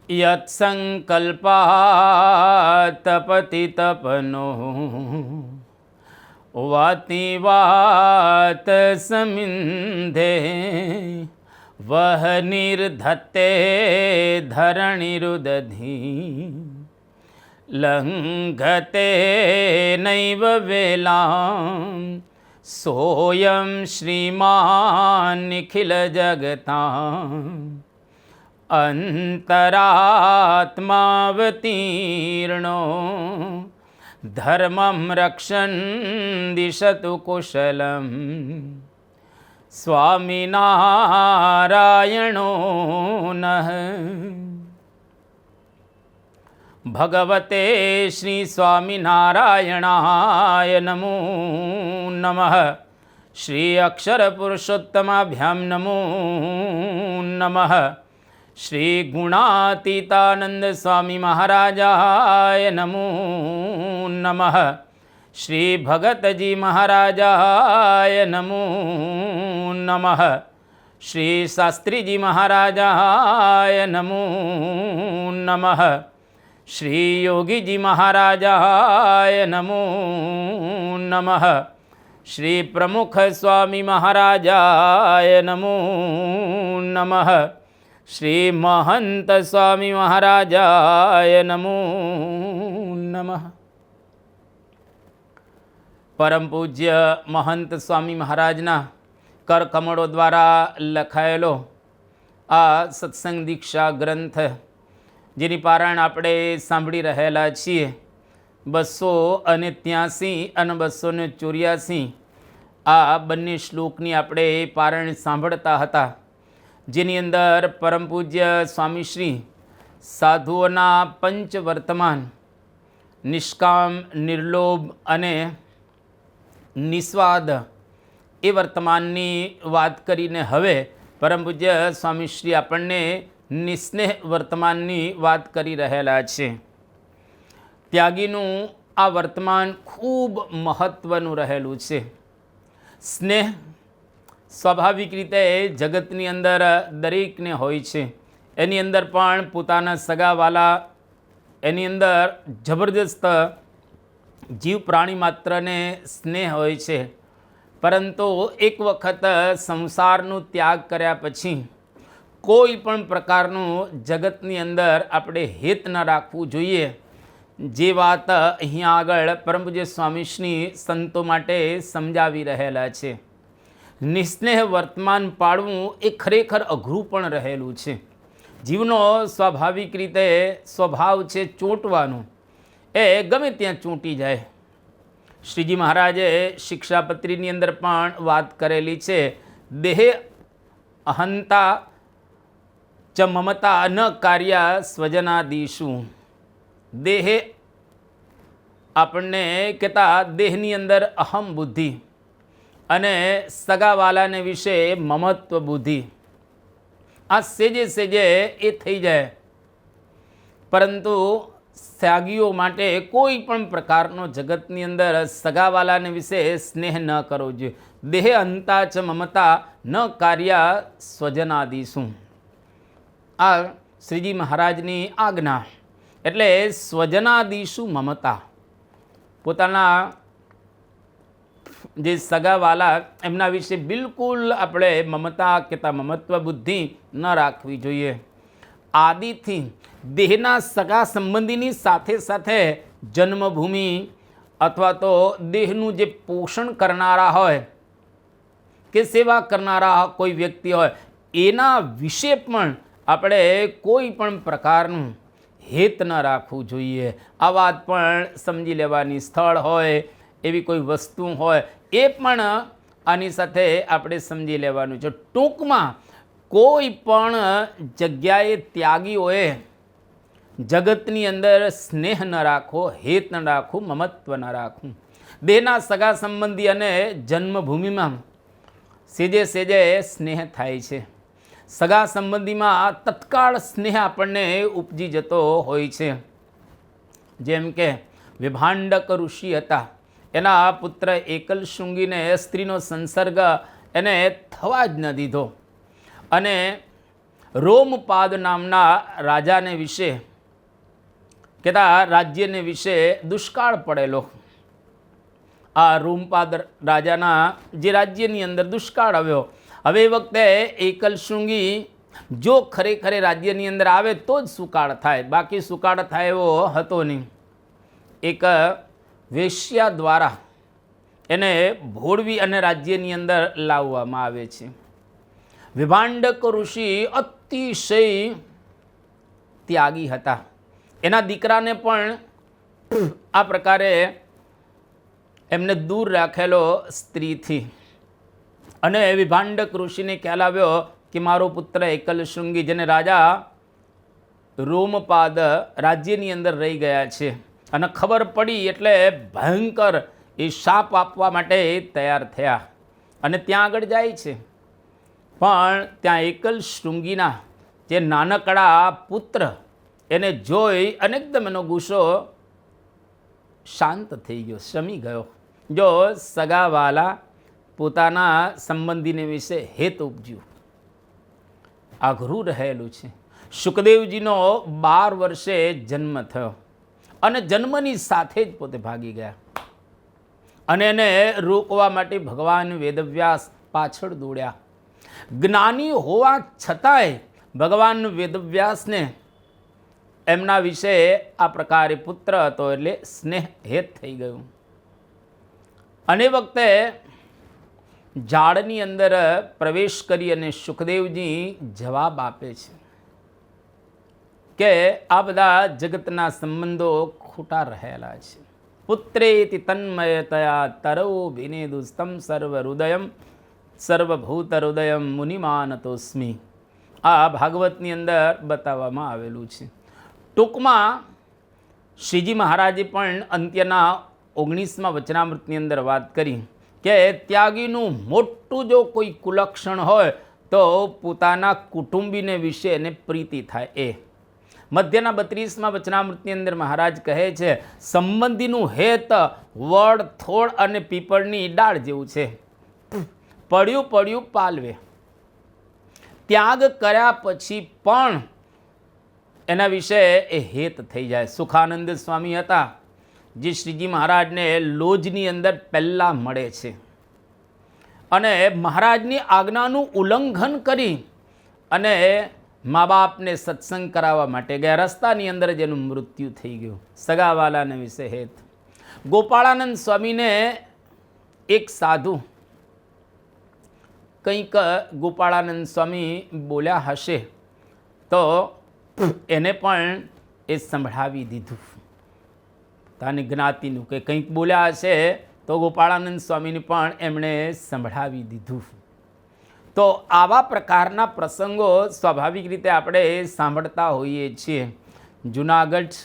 યત્સંકલ્પાતપતિ તપનો વાતી વાત સમિંધે વહ નિર્ધત્તે ધરણીરુદધી લંઘતે નૈવ વેલામ સોયમ શ્રીમાન નિખિલ જગતાં અંતરાત્માવતીર્ણો ધર્મમ રક્ષન દિશતુ કુશલમ સ્વામિનારાયણો નઃ. ભગવતે શ્રી સ્વામિનારાયણાય નમો નમઃ. શ્રી અક્ષર પુરુષોત્તમાભ્યામ નમો નમઃ. શ્રી ગુણાતીતાનંદ સ્વામી મહારાજાય નમો નમઃ. શ્રી ભગતજી મહારાજાય નમો નમઃ. શ્રી શાસ્ત્રીજી મહારાજાય નમો નમઃ. શ્રી યોગીજી મહારાજાય નમો નમઃ. શ્રી પ્રમુખ સ્વામી મહારાજાય નમો નમઃ. શ્રી મહંત સ્વામી મહારાજાય નમો નમઃ. પરમ પૂજ્ય મહંત સ્વામી મહારાજના કરકમળો દ્વારા લખાયેલો આ સત્સંગ દીક્ષા ગ્રંથ, જેની પારાયણ આપણે સાંભળી રહેલા છીએ, 283 અને 284 આ બંને શ્લોકની આપણે પારાયણ સાંભળતા હતા, જેની અંદર પરમ પૂજ્ય સ્વામીશ્રી સાધુઓના પંચ વર્તમાન નિષ્કામ, નિર્લોભ અને નિસ્વાદ એ વર્તમાનની વાત કરીને હવે પરમ પૂજ્ય સ્વામીશ્રી આપણને નિસ્નેહ વર્તમાનની વાત કરી રહેલા છે. ત્યાગીનું આ વર્તમાન ખૂબ મહત્ત્વનું રહેલું છે. સ્નેહ સ્વાભાવિક રીતે જગતની અંદર દરેકને હોય છે. એની અંદર પણ પોતાના સગાવાલા, એની અંદર જબરદસ્ત જીવ પ્રાણી માત્રને સ્નેહ હોય છે. પરંતુ એક વખત સંસારનો ત્યાગ કર્યા પછી કોઈ પણ પ્રકારનું જગતની અંદર આપણે હિત ન રાખવું જોઈએ. જે વાત અહીંયા આગળ પરમ પૂજ્ય સ્વામીશ્રી સંતો માટે સમજાવી રહેલા છે. નિસ્નેહ વર્તમાન પાળવું એ ખરેખર અઘરું પણ રહેલું છે. જીવનો સ્વાભાવિક રીતે સ્વભાવ છે ચોંટવાનું, એ ગમે ત્યાં ચોંટી જાય. શ્રીજી મહારાજે શિક્ષાપત્રીની અંદર પણ વાત કરેલી છે, દેહે અહંતા ચ મમતા ન કાર્યા સ્વજનાદીશુ. દેહે આપણને કહેતા દેહની અંદર અહમ બુદ્ધિ અને સગાવાલાને વિશે મમત્વ બુદ્ધિ, આ સેજે સેજે એ થઈ જાય. પરંતુ ત્યાગીઓ માટે કોઈ પણ પ્રકારનો જગતની અંદર સગાવાલાને વિશે સ્નેહ ન કરવો જોઈએ. દેહે અંતા ચ મમતા ન કાર્યા સ્વજનાદીશુ. આ શ્રીજી મહારાજની આજ્ઞા. એટલે સ્વજનાદીશુ મમતા, પોતાના જે સગાવાલા એમના વિશે બિલકુલ આપણે મમતા કહેતા મમત્વ બુદ્ધિ ન રાખવી જોઈએ. આદિથી દેહના સગા સંબંધીની સાથે સાથે જન્મભૂમિ અથવા તો દેહનું જે પોષણ કરનારા હોય કે સેવા કરનારા કોઈ વ્યક્તિ હોય, એના વિશે પણ આપણે કોઈ પણ પ્રકારનું હિત ન રાખવું જોઈએ. આ વાત પણ સમજી લેવાની. સ્થળ હોય, એવી કોઈ વસ્તુ હોય, એ પણ આની સાથે આપણે સમજી લેવાનું છે. ટૂંકમાં કોઈ પણ જગ્યાએ ત્યાગીઓએ જગતની અંદર સ્નેહ ન રાખવો, હિત ન રાખવું, મમત્વ ન રાખવું. દેહના સગા સંબંધી અને જન્મભૂમિમાં સેજે સેજે સ્નેહ થાય છે. સગા સંબંધીમાં તત્કાળ સ્નેહ આપણને ઉપજી જતો હોય છે. જેમ કે વિભાંડક ઋષિ હતા, એના પુત્ર એકલ શૃંગીને સ્ત્રીનો સંસર્ગ એને થવા જ ન દીધો, અને રોમપાદ નામના રાજાને વિશે કહેતા રાજ્યને વિશે દુષ્કાળ પડેલો. આ રોમપાદ રાજાના જે રાજ્યની અંદર દુષ્કાળ આવ્યો. હવે એ વખતે એકલશૃંગી જો ખરેખર રાજ્યની અંદર આવે તો જ સુકાળ થાય, બાકી સુકાળ થાય એવો હતો નહીં. એક વેશ્યા દ્વારા એને ભોળવી અને રાજ્યની અંદર લાવવામાં આવે છે. વિભાંડક ઋષિ અતિશય ત્યાગી હતા. એના દીકરાને પણ આ પ્રકારે એમને દૂર રાખેલો સ્ત્રીથી. અને વિભાંડક ઋષિને ખ્યાલ આવ્યો કે મારો પુત્ર એકલશૃંગી, જેને રાજા રોમપાદ રાજ્યની અંદર રહી ગયા છે, અને ખબર પડી એટલે ભયંકર એ શાપ આપવા માટે તૈયાર થયા અને ત્યાં આગળ જાય છે. પણ ત્યાં એકલશૃંગીના જે નાનકડા પુત્ર એને જોઈ અને એકદમ એનો ગુસ્સો શાંત થઈ ગયો, શમી ગયો. જો સગાવાલા પોતાના સંબંધીને વિશે હેત ઉપજ્યું. આઘરું રહેલું છે. શુકદેવજીનો 12 વર્ષે જન્મ થયો અને જન્મની સાથે જ પોતે ભાગી ગયા. અને એને રોકવા માટે ભગવાન વેદવ્યાસ પાછળ દોડ્યા. જ્ઞાની હોવા છતાંય ભગવાન વેદવ્યાસને એમના વિશે આ પ્રકારે પુત્ર હતો એટલે સ્નેહ હેત થઈ ગયું. અને વખતે ઝાડની અંદર પ્રવેશ કરી અને શુકદેવજી જવાબ આપે છે કે આ બધા જગતના સંબંધો ખોટા રહેલા છે. પુત્રેતિ તન્મયતયા તરો વિનેદુસ્તમ સર્વ હૃદયમ સર્વભૂત હૃદયમ મુનિમાનતોસ્મિ. આ ભાગવતની અંદર બતાવવામાં આવેલું છે. ટૂંકમાં શ્રીજી મહારાજે પણ અંત્યના 19મા વચનામૃતની અંદર વાત કરી કે ત્યાગીનું મોટું જો કોઈ કુલક્ષણ હોય તો પોતાના કુટુંબીને વિશે એને પ્રીતિ થાય. એ મધ્યના 32મા વચનામૃતની અંદર મહારાજ કહે છે સંબંધીનું હેત વડ થોડ અને પીપળની ડાળ જેવું છે, પડ્યું પડ્યું પાલવે. ત્યાગ કર્યા પછી પણ એના વિશે એ હેત થઈ જાય. સુખાનંદ સ્વામી હતા જે શ્રીજી મહારાજને લોજની અંદર પહેલાં મળે છે અને મહારાજની આજ્ઞાનું ઉલ્લંઘન કરી અને મા બાપને સત્સંગ કરાવવા માટે ગયા. રસ્તાની અંદર જ એનું મૃત્યુ થઈ ગયું. સગાવાલાને વિશે હેત. ગોપાળાનંદ સ્વામીને એક સાધુ કંઈક ગોપાળાનંદ સ્વામી બોલ્યા હશે તો એને પણ એ સંભળાવી દીધું. તાની જ્ઞાતિનું કે કંઈક બોલ્યા હશે તો ગોપાળાનંદ સ્વામીને પણ એમણે સંભળાવી દીધું. તો આવા પ્રકારના પ્રસંગો સ્વાભાવિક રીતે આપણે સાંભળતા હોઈએ છીએ. જુનાગઢ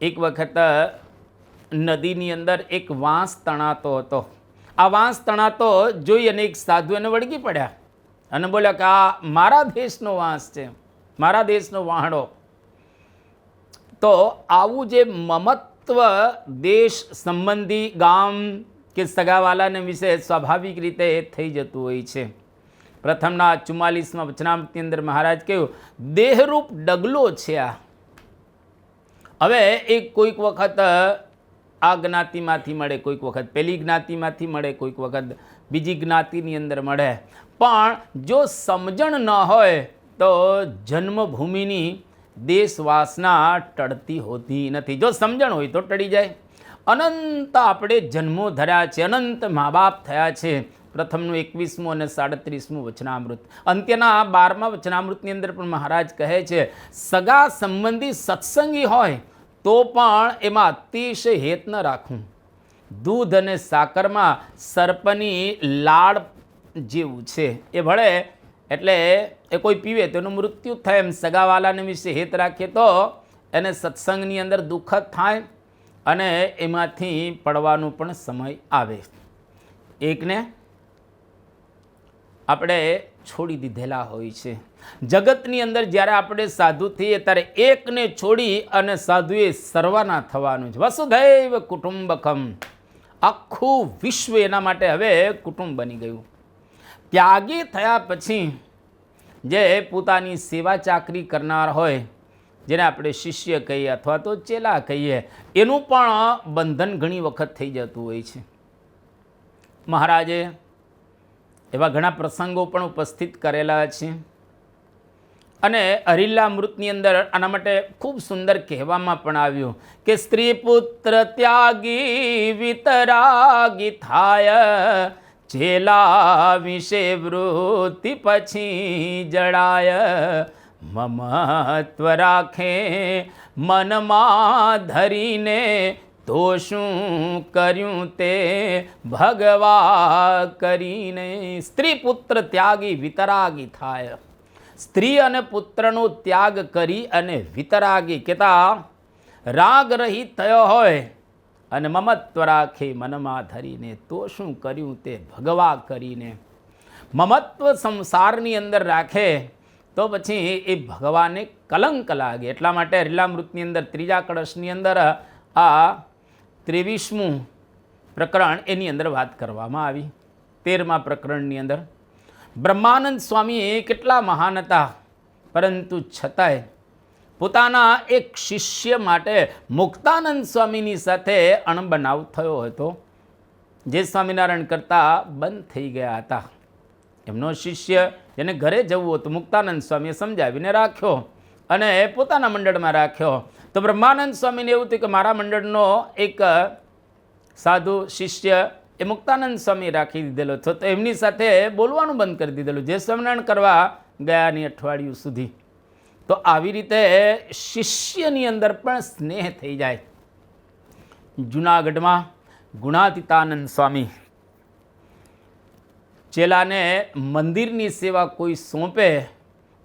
એક વખત નદીની અંદર એક વાંસ તણાતો હતો. આ વાંસ તણાતો જોઈ અને એક સાધુ એને વળગી પડ્યા અને બોલ્યા કે આ મારા દેશનો વાંસ છે, મારા દેશનો વાહડો. તો આવું જે મમત્વ દેશ સંબંધી ગામ કે સગાવાલાને વિશે સ્વાભાવિક રીતે થઈ જતું હોય છે. પ્રથમના 44મા વચનામૃતની અંદર મહારાજ કહ્યું દેહરૂપ ડગલો છે આ. હવે એ કોઈક વખત આ જ્ઞાતિમાંથી મળે, કોઈક વખત પેલી જ્ઞાતિમાંથી મળે, કોઈક વખત બીજી જ્ઞાતિની અંદર મળે. પણ જો સમજણ ન હોય તો જન્મભૂમિની દેશવાસના ટળતી હોતી નથી. જો સમજણ હોય તો ટળી જાય. અનંત આપણે જન્મો ધર્યા છે, અનંત મા બાપ થયા છે. પ્રથમનું 21મું અને 37મું વચનામૃત. અંત્યના 12મા વચનામૃતની અંદર પણ મહારાજ કહે છે સગા સંબંધી સત્સંગી હોય તો પણ એમાં અતિશય હેત ન રાખવું. દૂધ અને સાકરમાં સર્પની લાળ જેવું છે. એ ભળે એટલે એ કોઈ પીવે તો એનું મૃત્યુ થાય. એમ સગાવાલાને વિશે હેત રાખીએ તો એને સત્સંગની અંદર દુઃખ થાય અને એમાંથી પડવાનો પણ સમય આવે. એકને આપણે છોડી દીધેલા હોય છે. જગતની અંદર જ્યારે આપણે સાધુ થઈએ ત્યારે એકને છોડી અને સાધુએ સર્વના થવાનું છે. વસુધૈવ કુટુંબકમ. આખું વિશ્વ એના માટે હવે કુટુંબ બની ગયું. ત્યાગી થયા પછી જે પોતાની સેવા ચાકરી કરનાર હોય, જેને આપણે શિષ્ય કહીએ અથવા તો ચેલા કહીએ, એનું પણ બંધન ઘણી વખત થઈ જતું હોય છે. મહારાજે એવા ઘણા પ્રસંગો પણ ઉપસ્થિત કરેલા છે અને હરિલામૃતની અંદર આના માટે ખૂબ સુંદર કહેવામાં પણ આવ્યું કે સ્ત્રી પુત્ર ત્યાગી વિતરાગી થાય, ચેલા વિશે વૃત્તિ પછી જડાય, મમત્વ રાખે મનમાં ધરીને, તો શું કર્યું તે ભગવા કરીને. સ્ત્રી પુત્ર ત્યાગી વિતરાગી થાય, સ્ત્રી અને પુત્રનો ત્યાગ કરી અને વિતરાગી કહેતા રાગ રહિત થયો હોય અને મમત્વ રાખે મનમાં ધરીને, તો શું કર્યું તે ભગવા કરીને. મમત્વ સંસારની અંદર રાખે તો પછી એ ભગવાને કલંક લાગે. એટલા માટે હરિલામૃતની અંદર ત્રીજા કળશની અંદર આ 23મું પ્રકરણ એની અંદર વાત કરવામાં આવી. 13મા પ્રકરણની અંદર બ્રહ્માનંદ સ્વામી કેટલા મહાન હતા, પરંતુ છતાંય પોતાના એક શિષ્ય માટે મુક્તાનંદ સ્વામીની સાથે અણબનાવ થયો હતો, જે સ્વામિનારાયણ કરતા બંધ થઈ ગયા હતા. એમનો શિષ્ય જેને ઘરે જવું હતું, મુક્તાનંદ સ્વામીએ સમજાવીને રાખ્યો અને પોતાના મંડળમાં રાખ્યો. તો બ્રહ્માનંદ સ્વામીને એવું થયું કે મારા મંડળનો એક સાધુ શિષ્ય એ મુક્તાનંદ સ્વામી રાખી દીધેલો હતો, તો એમની સાથે બોલવાનું બંધ કરી દીધેલું, જે સ્વામિનારાયણ કરવા ગયાની અઠવાડિયું સુધી. તો આવી રીતે શિષ્યની અંદર પણ સ્નેહ થઈ જાય. જૂનાગઢમાં ગુણાતીતાનંદ સ્વામી ચેલાને મંદિરની સેવા કોઈ સોંપે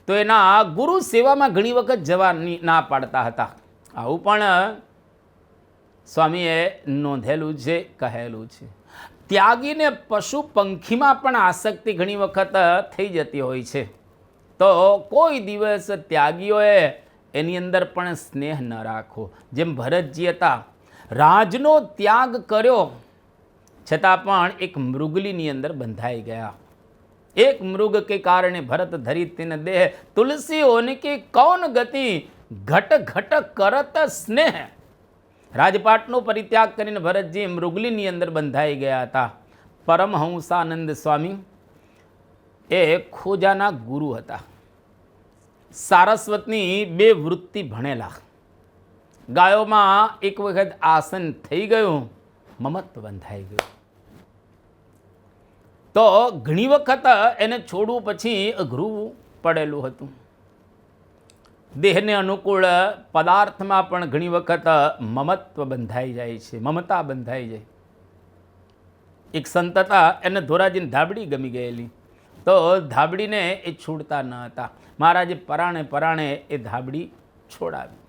તો એના ગુરુ સેવામાં ઘણી વખત જવાની ના પાડતા હતા. આવું પણ સ્વામીએ નોંધેલું છે, કહેલું છે. ત્યાગીને પશુ પંખીમાં પણ આસક્તિ ઘણી વખત થઈ જતી હોય છે. તો કોઈ દિવસ ત્યાગીઓએ એની અંદર પણ સ્નેહ ન રાખવો. જેમ ભરતજી હતા, રાજનો ત્યાગ કર્યો છતાં પણ એક મૃગલીની અંદર બંધાઈ ગયા. એક મૃગ કે કારણે ભરત ધરી તિન દેહ, તુલસી હોને કે કૌન ગતિ, ઘટ ઘટ કરત સ્નેહ. રાજપાટનો પરિત્યાગ કરીને ભરતજી મૃગલીની અંદર બંધાઈ ગયા હતા. પરમહંસાનંદ સ્વામી એ ખોજાના ગુરુ હતા. સારસ્વતની 2 વૃત્તિ ભણેલા. ગાયોમાં એક વખત આસન થઈ ગયું, મમત્વ બંધાઈ ગયું. તો ઘણી વખત એને છોડવું પછી અઘરું પડેલું હતું. દેહને અનુકૂળ પદાર્થમાં પણ ઘણી વખત મમત્વ બંધાઈ જાય છે, મમતા બંધાઈ જાય. એક સંત હતા, એને ધોરાજીની ધાબડી ગમી ગયેલી, તો ધાબડીને એ છોડતા ન હતા. મહારાજે પરાણે પરાણે એ ધાબડી છોડાવી.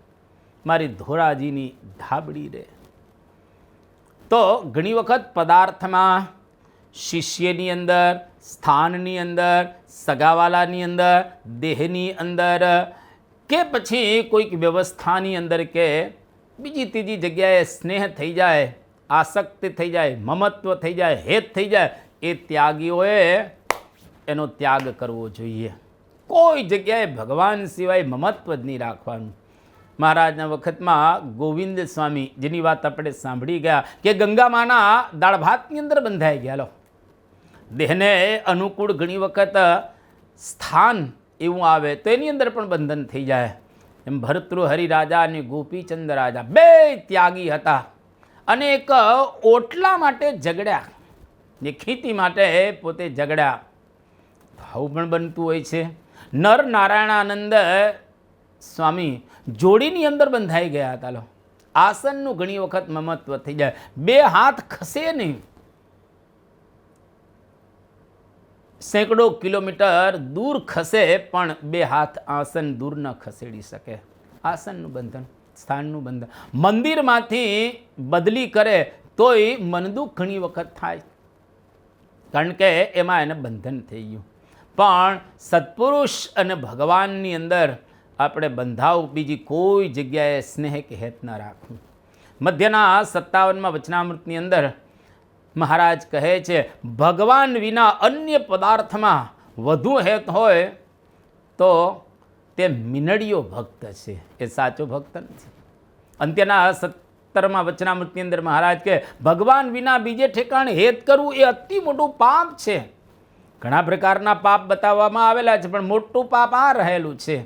મારી ધોરાજીની ધાબડી રે. તો ઘણી વખત પદાર્થમાં, શિષ્યની અંદર, સ્થાનની અંદર, સગાવાલાની અંદર, દેહની અંદર કે પછી કોઈક વ્યવસ્થાની અંદર કે બીજી ત્રીજી જગ્યાએ સ્નેહ થઈ જાય, આસક્તિ થઈ જાય, મમત્વ થઈ જાય, હેત થઈ જાય, એ ત્યાગીઓએ એનો ત્યાગ કરવો જોઈએ. કોઈ જગ્યાએ ભગવાન સિવાય મમત્વ જ નહીં રાખવાનું. મહારાજના વખતમાં ગોવિંદ સ્વામી, જેની વાત આપણે સાંભળી ગયા કે ગંગામાના દાળ ભાતની અંદર બંધાઈ ગયા. લો, દેહને અનુકૂળ ઘણી વખત સ્થાન એવું આવે તો એની અંદર પણ બંધન થઈ જાય. એમ ભર્તૃહરિ રાજા અને ગોપીચંદ રાજા 2 ત્યાગી હતા અને એક ઓટલા માટે ઝઘડ્યા, જે ખેતી માટે પોતે ઝઘડ્યા. આવું પણ બનતું હોય છે. નર નારાયણાનંદ સ્વામી જોડીની અંદર બંધાઈ ગયા હતા. લો, આસનનું ઘણી વખત મમત્વ થઈ જાય. 2 હાથ ખસે નહીં, સેંકડો કિલોમીટર દૂર ખસે પણ 2 હાથ આસન દૂર ન ખસેડી શકે. આસનનું બંધન, સ્થાનનું બંધન. મંદિરમાંથી બદલી કરે તોય મનદુખ ઘણી વખત થાય, કારણ કે એમાં એને બંધન થઈ ગયું. પણ સત્પુરુષ અને ભગવાનની અંદર આપણે બંધાવ, બીજી કોઈ જગ્યાએ સ્નેહ કે હેત ન રાખવું. મધ્યના 57મા વચનામૃતની અંદર મહારાજ કહે છે, ભગવાન વિના અન્ય પદાર્થમાં વધુ હેત હોય તો તે મિનડીયો ભક્ત છે, એ સાચો ભક્ત નથી. અંત્યના 17મા વચનામૃતની અંદર મહારાજ કે ભગવાન વિના બીજે ઠેકાણે હેત કરવું એ અતિ મોટું પાપ છે. ઘણા પ્રકારના પાપ બતાવવામાં આવેલા છે, પણ મોટું પાપ આ રહેલું છે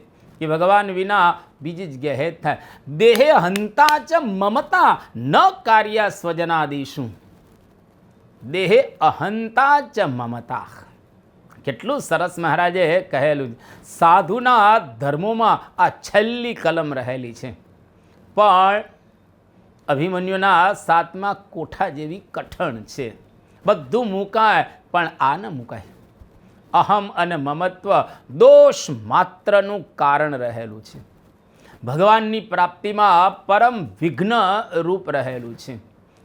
કે ભગવાન વિના બીજી જગ્યાએ હેત થાય. દેહે હંતા ચ મમતા ન કાર્યા સ્વજનાદિશુ. દેહે અહંતા ચ મમતા. કેટલું સરસ મહારાજે કહેલું. સાધુના ધર્મોમાં આ છેલ્લી કલમ રહેલી છે, પણ અભિમન્યુના 7મા કોઠા જેવી કઠણ છે. બધું મુકાય પણ આ ન મુકાય. અહમ અને મમત્વ દોષ માત્રનું કારણ રહેલું છે. ભગવાનની પ્રાપ્તિમાં પરમ વિઘ્ન રૂપ રહેલું છે.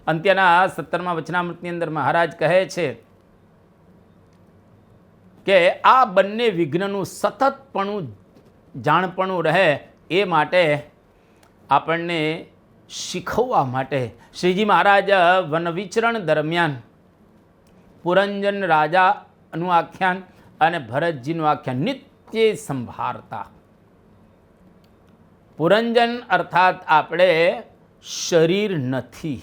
અંત્યના 17મા વચનામૃતની અંદર મહારાજ કહે છે કે આ બંને વિઘ્નનું સતતપણું જાણપણું રહે એ માટે આપણને શીખવવા માટે શ્રીજી મહારાજ વનવિચરણ દરમિયાન પુરંજન રાજાનું આખ્યાન અને ભરતજીનું આખ્યાન નિત્ય સંભાળતા. પુરંજન અર્થાત આપણે શરીર નથી,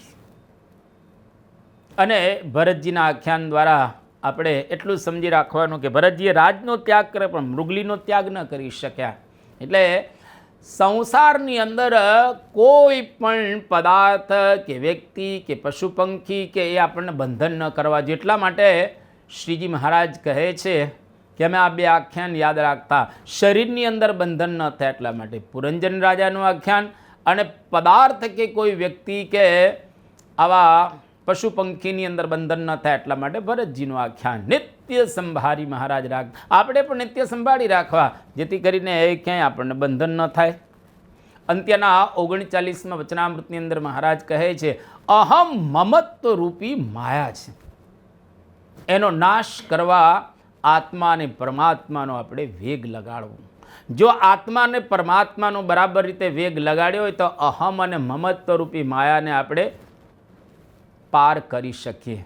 અને ભરતજીના આખ્યાન દ્વારા આપણે એટલું સમજી રાખવાનું કે ભરતજીએ રાજનો ત્યાગ કર્યો પણ મૃગલીનો ત્યાગ ન કરી શક્યા. એટલે સંસારની અંદર કોઈ પણ પદાર્થ કે વ્યક્તિ કે પશુ પંખી કે એ આપણને બંધન ન કરવા. જેટલા માટે શ્રીજી મહારાજ કહે છે કે અમે આ બે આખ્યાન યાદ રાખતા, શરીરની અંદર બંધન ન થાય એટલા માટે પુરંજન રાજાનું આખ્યાન, અને પદાર્થ કે કોઈ વ્યક્તિ કે આવા પશુ પંખીની અંદર બંધન ન થાય એટલા માટે ભરતજીનું આખ્યાન. નિત્ય સંભાળી મહારાજ રાખ. આપણે પણ નિત્ય સંભાળી રાખવા, જેથી કરીને ક્યાંય આપણને બંધન ન થાય. અંત્યના 39મા વચનામૃતની અંદર મહારાજ કહે છે અહમ મમત્વ રૂપી માયા છે, એનો નાશ કરવા આત્મા અને પરમાત્માનો આપણે વેગ લગાડવો. જો આત્મા અને પરમાત્માનો બરાબર રીતે વેગ લગાડ્યો હોય તો અહમ અને મમત્વ રૂપી માયાને આપણે પાર કરી શકીએ.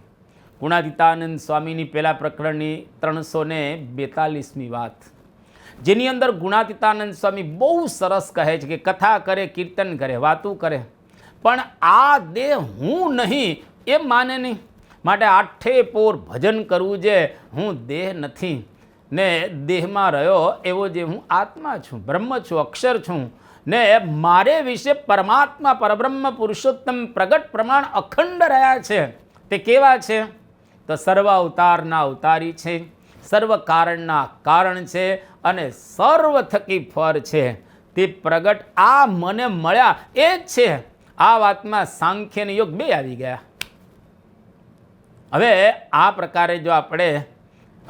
ગુણાતીતાનંદ સ્વામીની પહેલા પ્રકરણની 342મી વાત, જેની અંદર ગુણાતીતાનંદ સ્વામી બહુ સરસ કહે છે કે કથા કરે, કીર્તન કરે, વાતું કરે, પણ આ દેહ હું નહીં એ માને નહીં. માટે આઠે પોર ભજન કરવું જે હું દેહ નથી ને દેહમાં રહ્યો એવો જે હું આત્મા છું, બ્રહ્મ છું, અક્ષર છું, ને મારે વિશે પરમાત્મા પરબ્રહ્મ પુરુષોત્તમ પ્રગટ પ્રમાણ અખંડ રહ્યા છે. તે કેવા છે? તો સર્વ અવતારના અવતારી છે, સર્વ કારણના કારણ છે, અને સર્વ થકી ફર છે. તે પ્રગટ આ મને મળ્યા એ જ છે. આ વાતમાં સાંખ્ય અને યોગ બે આવી ગયા. હવે આ પ્રકારે જો આપણે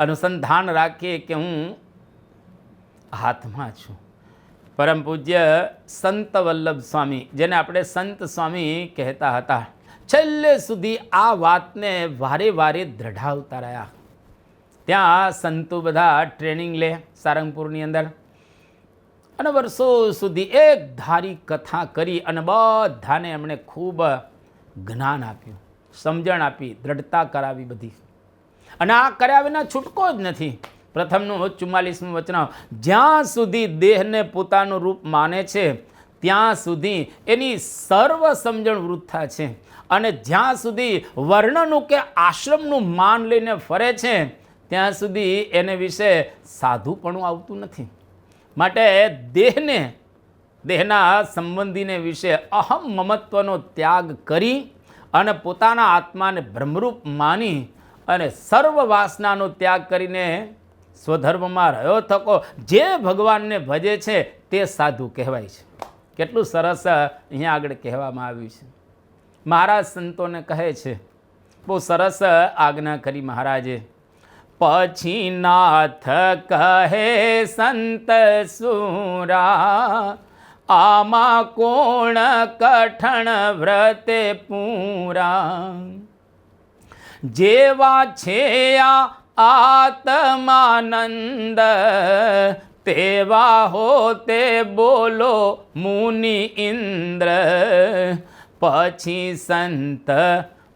અનુસંધાન રાખીએ કે હું હાથમાં છું. પરમ પૂજ્ય સંત વલ્લભ સ્વામી, જેને આપણે સંત સ્વામી કહેતા હતા, છેલ્લે સુધી આ વાતને વારે વારે દ્રઢાવતા રહ્યા. ત્યાં સંતો બધા ટ્રેનિંગ લે સારંગપુરની અંદર, અને વર્ષો સુધી એક ધારી કથા કરી અને બધાને એમણે ખૂબ જ્ઞાન આપ્યું, સમજણ આપી, દ્રઢતા કરાવી બધી. અને આ કર્યા વિના છૂટકો જ નથી. પ્રથમનું 44મું વચન, જ્યાં સુધી દેહને પોતાનું રૂપ માને છે ત્યાં સુધી એની સર્વ સમજણ વૃથા છે, અને જ્યાં સુધી વર્ણનું કે આશ્રમનું માન લઈને ફરે છે ત્યાં સુધી એને વિશે સાધુપણું આવતું નથી. માટે દેહને, દેહના સંબંધીને વિશે અહમ મમત્વનો ત્યાગ કરી અને પોતાના આત્માને બ્રહ્મરૂપ માની અને સર્વ વાસનાનો ત્યાગ કરીને સ્વધર્મમાં રહ્યો થકો જે ભગવાનને ભજે છે તે સાધુ કહેવાય છે. કેટલું સરસ અહીંયા આગળ કહેવામાં આવ્યું છે. મહારાજ સંતોને કહે છે, બહુ સરસ આજ્ઞા કરી મહારાજે. પછી નાથ કહે સંત સુરા, આમાં કોણ કઠણ વ્રતે પૂરા. જેવા છે આ આત્માનંદ, તેવા હો તે બોલો મુનિ ઇન્દ્ર. પછી સંત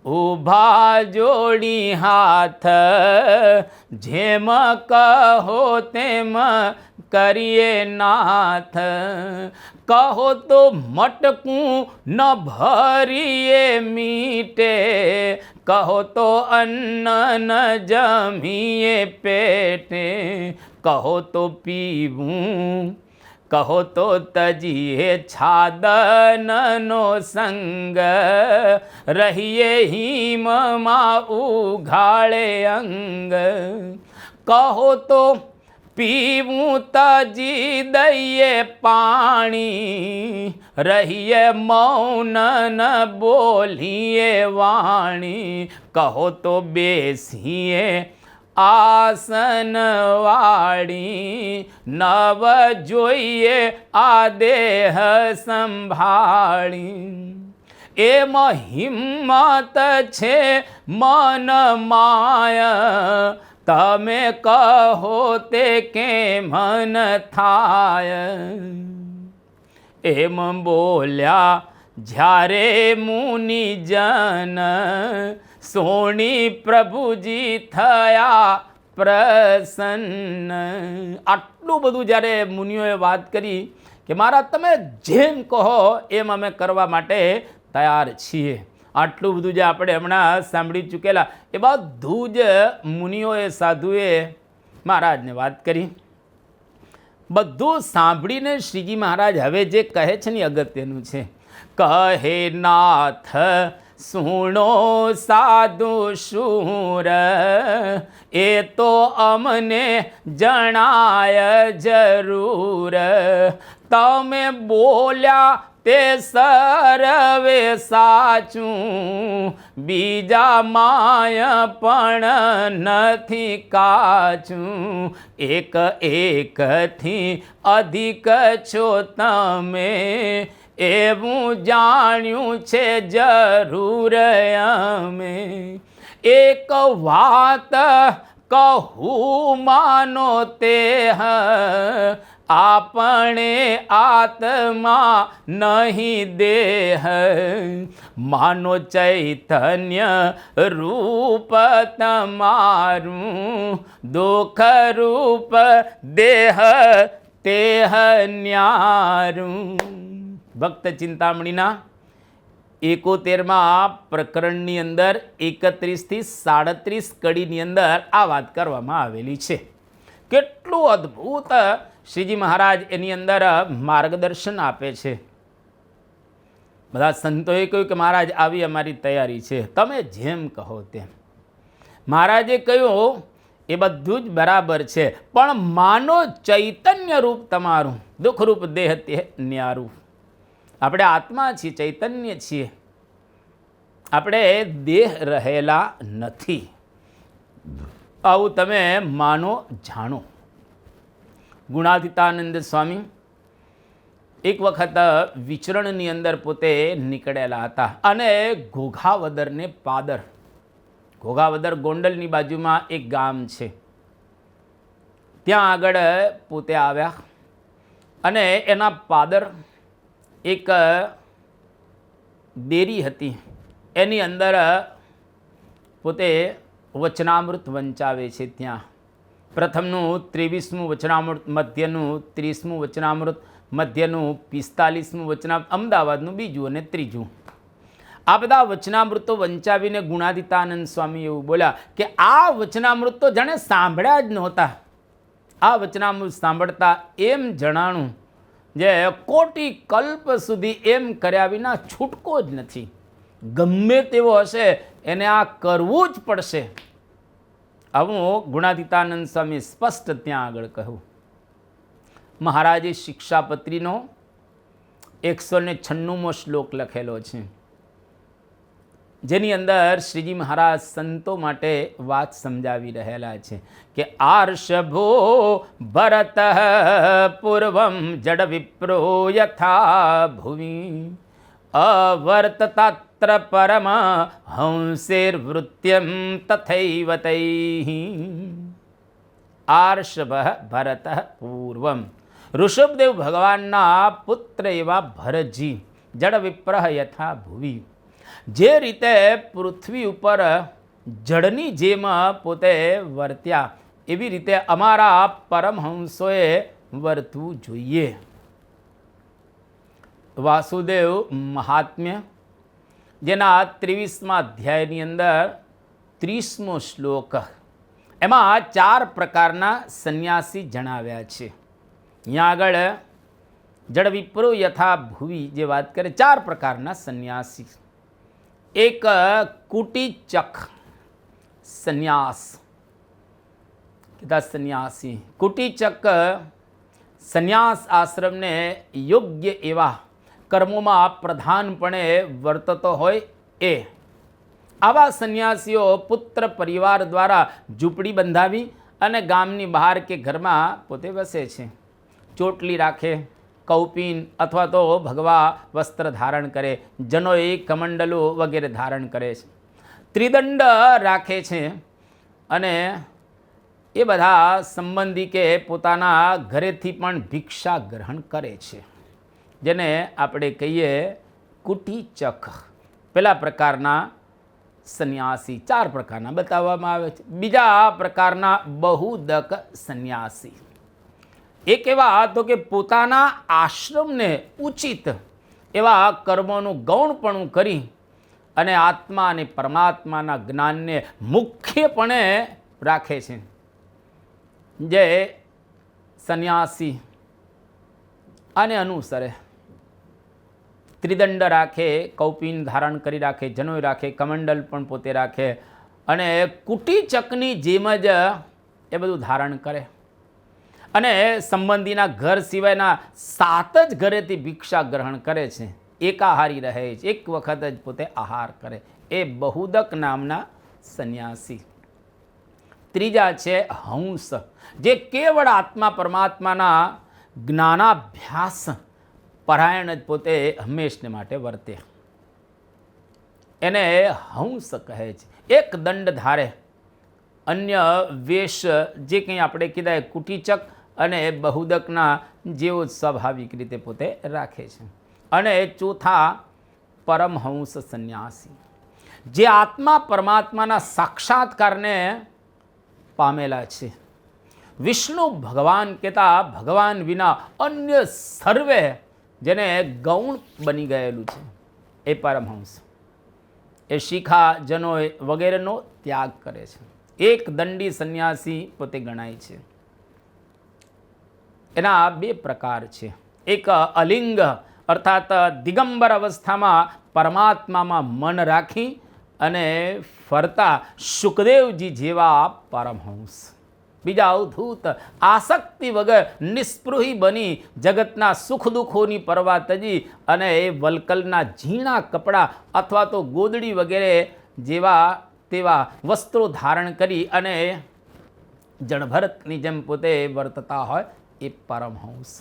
ઊભા જોડી હાથ, જેમ કહો તેમ કરીએ નાથ, કહો તો મટકું ન ભરીએ મીટે, કહો તો અન્ન ન જમીએ પેટે, કહો તો પીવું, કહો તો તજીએ છાદનનો સંગ, રહીએ હિમમાં ઉઘાળે અંગ, કહો તો પીવું તજી દઈએ પાણી, રહીએ મૌન ન બોલીએ વાણી, કહો તો બેસીએ આસન વાળી, નવ જોઈએ આ દેહ સંભાળી, એમ હિંમત છે મન માય, તમે કહો તે કેમ ન થાય, એમ બોલ્યા જ્યારે મુનિજન, સોણી પ્રભુજી થયા પ્રસન્ન. આટલું બધું જ્યારે મુનિઓએ વાત કરી કે મહારાજ તમે જેમ કહો એમ અમે કરવા માટે તૈયાર છીએ, આટલું બધું જે આપણે હમણાં સાંભળી ચૂકેલા એ બધું જ મુનિઓએ સાધુએ મહારાજને વાત કરી. બધું સાંભળીને શ્રીજી મહારાજ હવે જે કહે છે ને અગત્યનું છે. કહે નાથ સુણો સાધુ શૂર, એ તો અમને જણાય જરૂર, તમે બોલ્યા તે સર્વે સાચું, બીજા માય પણ નથી કાચું, એક એકથી અધિક છો તમે, એવું જાણ્યું છે જરૂર અમે. એક વાત કહું માનો તે, આપણે આત્મા નહીં દેહ, માનો ચૈતન્ય રૂપ તમારું, દુઃખ રૂપ દેહ તેહ ન્યારું. ભક્ત ચિંતામણીના 71મા પ્રકરણની અંદર 31 થી 37 કડીની અંદર આ વાત કરવામાં આવેલી છે. કેટલું અદ્ભુત શ્રીજી મહારાજ એની અંદર માર્ગદર્શન આપે છે. બધા સંતોએ કહ્યું કે મહારાજ આવી અમારી તૈયારી છે, તમે જેમ કહો તેમ. મહારાજે કહ્યું એ બધું જ બરાબર છે, પણ માનો ચૈતન્ય રૂપ તમારું, દુઃખરૂપ દેહ તે ન્યારું. આપણે આત્મા છીએ, ચૈતન્ય છીએ, આપણે દેહ રહેલા નથી. આવું તમે માનો જાણો. ગુણાતીતાનંદ સ્વામી એક વખત વિચરણની અંદર પોતે નીકળેલા હતા અને ઘોઘાવદરને પાદર, ઘોઘાવદર ગોંડલની બાજુમાં એક ગામ છે, ત્યાં આગળ પોતે આવ્યા અને એના પાદર એક દેરી હતી, એની અંદર પોતે વચનામૃત વંચાવે છે. ત્યાં પ્રથમનું 23મું વચનામૃત, મધ્યનું 30મું વચનામૃત, મધ્યનું 45મું વચનામૃત, અમદાવાદનું બીજું અને ત્રીજું. આ બધા વચનામૃતો વંચાવીને ગુણાતીતાનંદ સ્વામી એવું બોલ્યા કે આ વચનામૃત તો જાણે સાંભળ્યા જ નહોતા. આ વચનામૃત સાંભળતા એમ જણાણું જે કોટી કલ્પ સુધી એમ કર્યા વિના છૂટકો જ નથી. ગમે તેવો હશે એને આ કરવું જ પડશે. આવું ગુણાતીતાનંદ સ્વામી સ્પષ્ટ ત્યાં આગળ કહ્યું. મહારાજે શિક્ષાપત્રીનો 196મો શ્લોક લખેલો છે, જેની અંદર શ્રીજી મહારાજ સંતો માટે વાત સમજાવી રહેલા છે કે આર્ષભો ભરત પૂર્વમ જડ વિપ્રો યથા ભુવિ, અવર્તતાત્ર પરમ હંસેર્વૃત્યમ તથૈવ તૈઃ. આર્ષભ ભરત પૂર્વમ, ઋષભદેવ ભગવાનના પુત્ર એવા ભરતજી જડ વિપ્રહ યથા ભુવિ, જે રીતે પૃથ્વી ઉપર જળની જેમ પોતે વર્ત્યા એવી રીતે અમારા પરમહંસોએ વર્તવું જોઈએ. વાસુદેવ મહાત્મ્ય, જેના 23મા અધ્યાયની અંદર 30મો શ્લોક, એમાં 4 પ્રકારના સંન્યાસી જણાવ્યા છે. અહીંયા આગળ જડ વિપ્રો યથા ભુવિ જે વાત કરે, 4 પ્રકારના સંન્યાસી. એક કુટીચક સંન્યાસ, કીધા સંન્યાસી. કુટીચક સંન્યાસ આશ્રમને યોગ્ય એવા કર્મોમાં પ્રધાનપણે વર્તતો હોય એ. આવા સંન્યાસીઓ પુત્ર પરિવાર દ્વારા ઝૂંપડી બંધાવી અને ગામની બહાર કે ઘરમાં પોતે વસે છે. ચોટલી રાખે, કૌપીન અથવા તો ભગવા વસ્ત્ર ધારણ કરે, જનોઈ કમંડલો વગેરે ધારણ કરે છે, ત્રિદંડ રાખે છે અને એ બધા સંબંધી કે પોતાના ઘરેથી પણ ભિક્ષા ગ્રહણ કરે છે, જેને આપણે કહીએ કુટીચક. પેલા પ્રકારના સંન્યાસી 4 પ્રકારના બતાવવામાં આવે છે. બીજા પ્રકારના બહુદક સંન્યાસી. એક એવા તો કે પોતાના આશ્રમને ઉચિત એવા કર્મોનું ગૌણપણું કરી અને આત્મા અને પરમાત્માના જ્ઞાનને મુખ્યપણે રાખે છે. જે સંન્યાસી આને અનુસરે, ત્રિદંડ રાખે, કૌપીન ધારણ કરી રાખે, જનોઈ રાખે, કમંડલ પણ પોતે રાખે અને કુટીચકની જેમ જ એ બધું ધારણ કરે અને સંબંધીના ઘર સિવાયના 7 જ ઘરેથી ભિક્ષા ગ્રહણ કરે છે. એકાહારી રહે છે, એક વખત જ પોતે આહાર કરે. એ બહુદક નામના સંન્યાસી. ત્રીજા છે હંસ, જે કેવળ આત્મા પરમાત્માના જ્ઞાનાભ્યાસ પરાયણ જ પોતે હંમેશને માટે વર્તે. એને હંસ કહે છે. એક દંડ ધારે, અન્ય વેશ જે કંઈ આપણે કીધા કુટીચક અને બહુદકના જેવો સ્વાભાવિક રીતે પોતે રાખે છે. અને ચોથા પરમહંસ સંન્યાસી, જે આત્મા પરમાત્માના સાક્ષાત્કારને પામેલા છે. વિષ્ણુ ભગવાન કહેતા ભગવાન વિના અન્ય સર્વે જેને ગૌણ બની ગયેલું છે એ પરમહંસ. એ શિખા, જનોય વગેરેનો ત્યાગ કરે છે. એક દંડી સંન્યાસી પોતે ગણાય છે. એના 2 પ્રકાર છે. એક અલિંગ અર્થાત દિગંબર અવસ્થામાં પરમાત્મામાં મન રાખી અને ફરતા સુખદેવજી જેવા પરમહંસ. બીજા અવધૂત આસક્તિ વગર નિસ્પૃહી બની જગતના સુખ દુઃખોની પરવા તજી અને એ વલકલના ઝીણા કપડાં અથવા તો ગોદડી વગેરે જેવા તેવા વસ્ત્રો ધારણ કરી અને જળભરતની જેમ પોતે વર્તતા હોય એ પરમહંસ.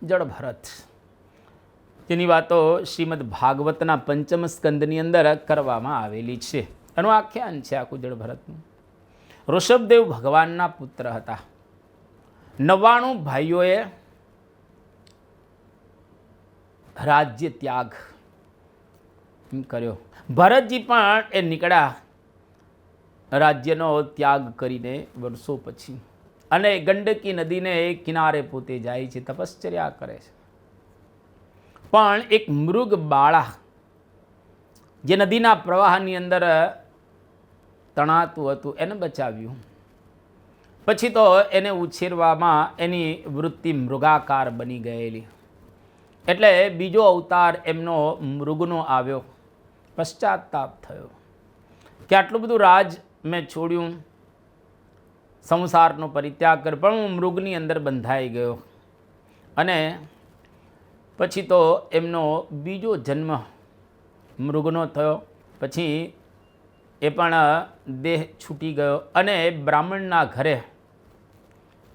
જળભરત જેની વાતો શ્રીમદ ભાગવતના 5મ સ્કંદની અંદર કરવામાં આવેલી છે. એનું આખ્યાન છે આખું જળભરતનું. ઋષભદેવ ભગવાનના પુત્ર હતા. 99 ભાઈઓએ રાજ્ય ત્યાગ કર્યો. ભરતજી પણ એ નીકળ્યા રાજ્યનો ત્યાગ કરીને વર્ષો પછી, અને ગંડકી નદીને કિનારે પોતે જાય છે, તપશ્ચર્યા કરે છે. પણ એક મૃગ બાળા જે નદીના પ્રવાહની અંદર તણાતું હતું એને બચાવ્યું. પછી તો એને ઉછેરવામાં એની વૃત્તિ મૃગાકાર બની ગયેલી, એટલે બીજો અવતાર એમનો મૃગનો આવ્યો. પશ્ચાતાપ થયો કે આટલું બધું રાજ મેં છોડ્યું, સંસારનો પરિત્યાગ કર્યો, પણ હું મૃગની અંદર બંધાઈ ગયો. અને પછી તો એમનો બીજો જન્મ મૃગનો થયો. પછી એ પણ દેહ છૂટી ગયો અને બ્રાહ્મણના ઘરે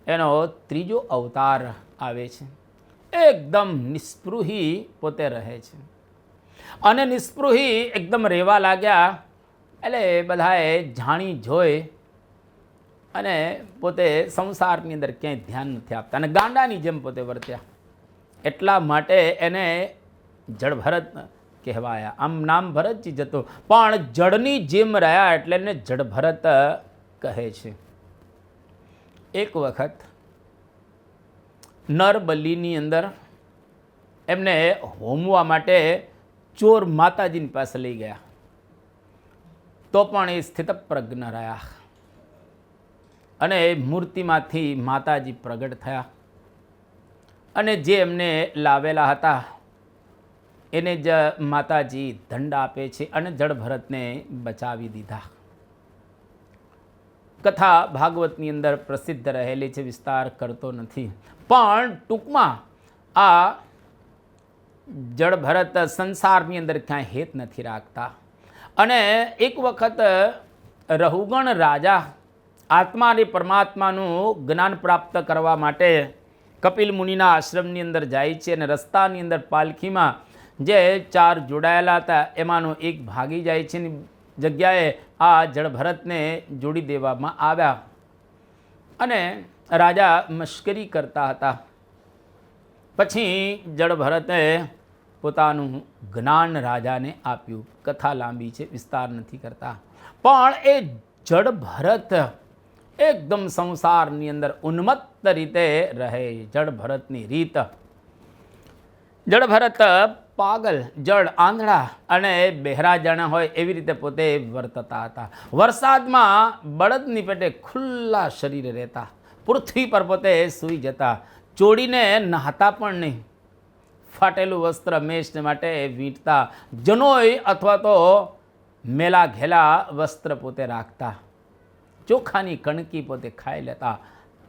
એનો ત્રીજો અવતાર આવે છે. એકદમ નિસ્પૃહી પોતે રહે છે. અને નિસ્પૃહી એકદમ રહેવા લાગ્યા એટલે બધાએ જાણી જોઈ અને પોતે સંસારની અંદર ક્યાંય ધ્યાન નથી આપતા અને ગાંડાની જેમ પોતે વર્ત્યા. એટલા માટે એને જળભરત કહેવાયા. આમ નામ ભરતજી જતો, પણ જળની જેમ રહ્યા એટલે એને જળભરત કહે છે. એક વખત નરબલીની અંદર એમને હોમવા માટે ચોર માતાજીની પાસે લઈ ગયા, તો પણ એ સ્થિતપ્રજ્ઞ રહ્યા અને મૂર્તિમાંથી માતાજી પ્રગટ થયા અને જે એમને લાવેલા હતા એને જ માતાજી દંડ આપે છે અને જડભરતને બચાવી દીધા. કથા ભાગવતની અંદર પ્રસિદ્ધ રહેલી છે, વિસ્તાર કરતો નથી, પણ ટૂંકમાં આ જડભરત સંસારની અંદર ક્યાંય હેત નથી રાખતા. અને એક વખત રહુગણ રાજા આત્મા અને પરમાત્માનું જ્ઞાન પ્રાપ્ત કરવા માટે કપિલ મુનિના આશ્રમની અંદર જાય છે અને રસ્તાની અંદર પાલખીમાં જે 4 જોડાયેલા હતા એમાંનો એક ભાગી જાય છે ની જગ્યાએ આ જડભરતને જોડી દેવામાં આવ્યા અને રાજા મશ્કરી કરતા હતા. પછી જડભરતે પોતાનું જ્ઞાન રાજાને આપ્યું. કથા લાંબી છે, વિસ્તાર નથી કરતા, પણ એ જડભરત એકદમ સંસારની અંદર ઉન્મત્ત રીતે રહે. જડભરતની રીત, જડભરત પાગલ, જડ, આંધળા અને બહેરા જણા હોય એવી રીતે પોતે વર્તતા હતા. વરસાદમાં બળદની પેટે ખુલ્લા શરીરે રહેતા, પૃથ્વી પર પોતે સૂઈ જતા, ચોડીને નહાતા પણ નહીં, ફાટેલું વસ્ત્ર મેષને માટે વીંટતા, જનોય અથવા તો મેલા ઘેલા વસ્ત્ર પોતે રાખતા, ચોખાની કણકી પોતે ખાઈ લેતા,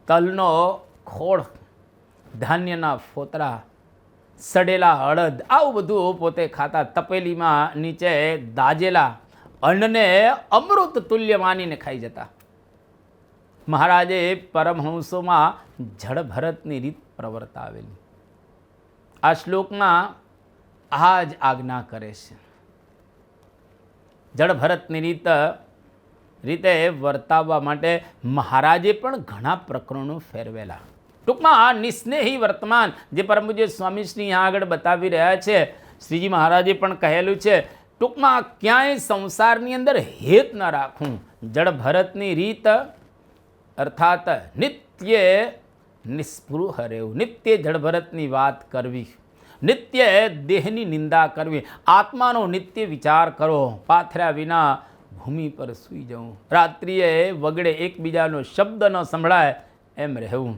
તલનો ખોળ, ધાન્યના ફોતરા, સડેલા અડદ, આવું બધું પોતે ખાતા. તપેલીમાં નીચે દાજેલા અન્નને અમૃત તુલ્ય માનીને ખાઈ જતા. મહારાજે પરમહંસોમાં જડભરતની રીત પ્રવર્તાવેલી. આ શ્લોકમાં આ જ આજ્ઞા કરે છે. જડભરતની રીતે વર્તાવવા માટે મહારાજે પણ ઘણા પ્રકરણો ફેરવેલા. ટૂંકમાં આ નિસ્નેહી વર્તમાન જે પરમ પૂજ્ય સ્વામીશ્રી यहाँ આગળ બતાવી રહ્યા છે, શ્રીજી મહારાજે પણ કહેલું છે, ટૂંકમાં ક્યાંય સંસારની અંદર હેત ન રાખવું. જડભરતની રીત અર્થાત નિત્ય નિસ્પૃહ રહેવું, નિત્ય જડભરતની વાત કરવી, નિત્ય દેહની નિંદા કરવી, આત્માનો નિત્ય વિચાર કરો, પાથર્યા વિના ભૂમિ પર સૂઈ જવું, રાત્રિએ વગડે એકબીજાનો શબ્દ ન સંભળાય એમ રહેવું.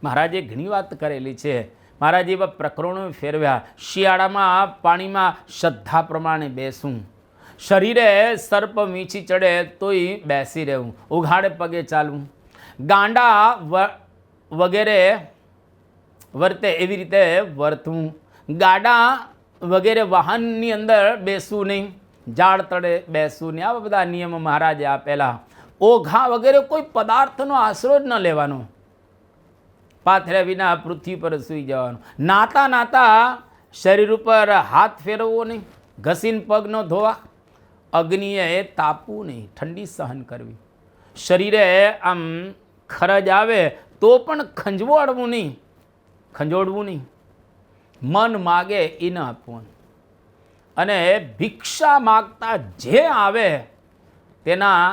મહારાજે ઘણી વાત કરેલી છે. મહારાજે એવા પ્રકરણો ફેરવ્યા. શિયાળામાં પાણીમાં શ્રદ્ધા પ્રમાણે બેસવું, શરીરે સર્પ વીંછી ચડે તોય બેસી રહેવું, ઉઘાડે પગે ચાલવું, ગાંડા વગેરે વર્તે એવી રીતે વર્તવું, ગાડા વગેરે વાહનની અંદર બેસવું નહીં, ઝાડ તળે બેસવું નહીં, આવા બધા નિયમો મહારાજે આપેલા. ઓઘા વગેરે કોઈ પદાર્થનો આશરો જ ન લેવાનો, પાથર્યા વિના પૃથ્વી પર સૂઈ જવાનું, નાતા નાતા શરીર ઉપર હાથ ફેરવવો નહીં, ઘસીને પગ ન ધોવા, અગ્નિએ તાપવું નહીં, ઠંડી સહન કરવી, શરીરે આમ ખરજ આવે તો પણ ખંજવાળવું નહીં, ખંજોળવું નહીં, મન માગે એ ન આપવું, અને ભિક્ષા માગતા જે આવે તેના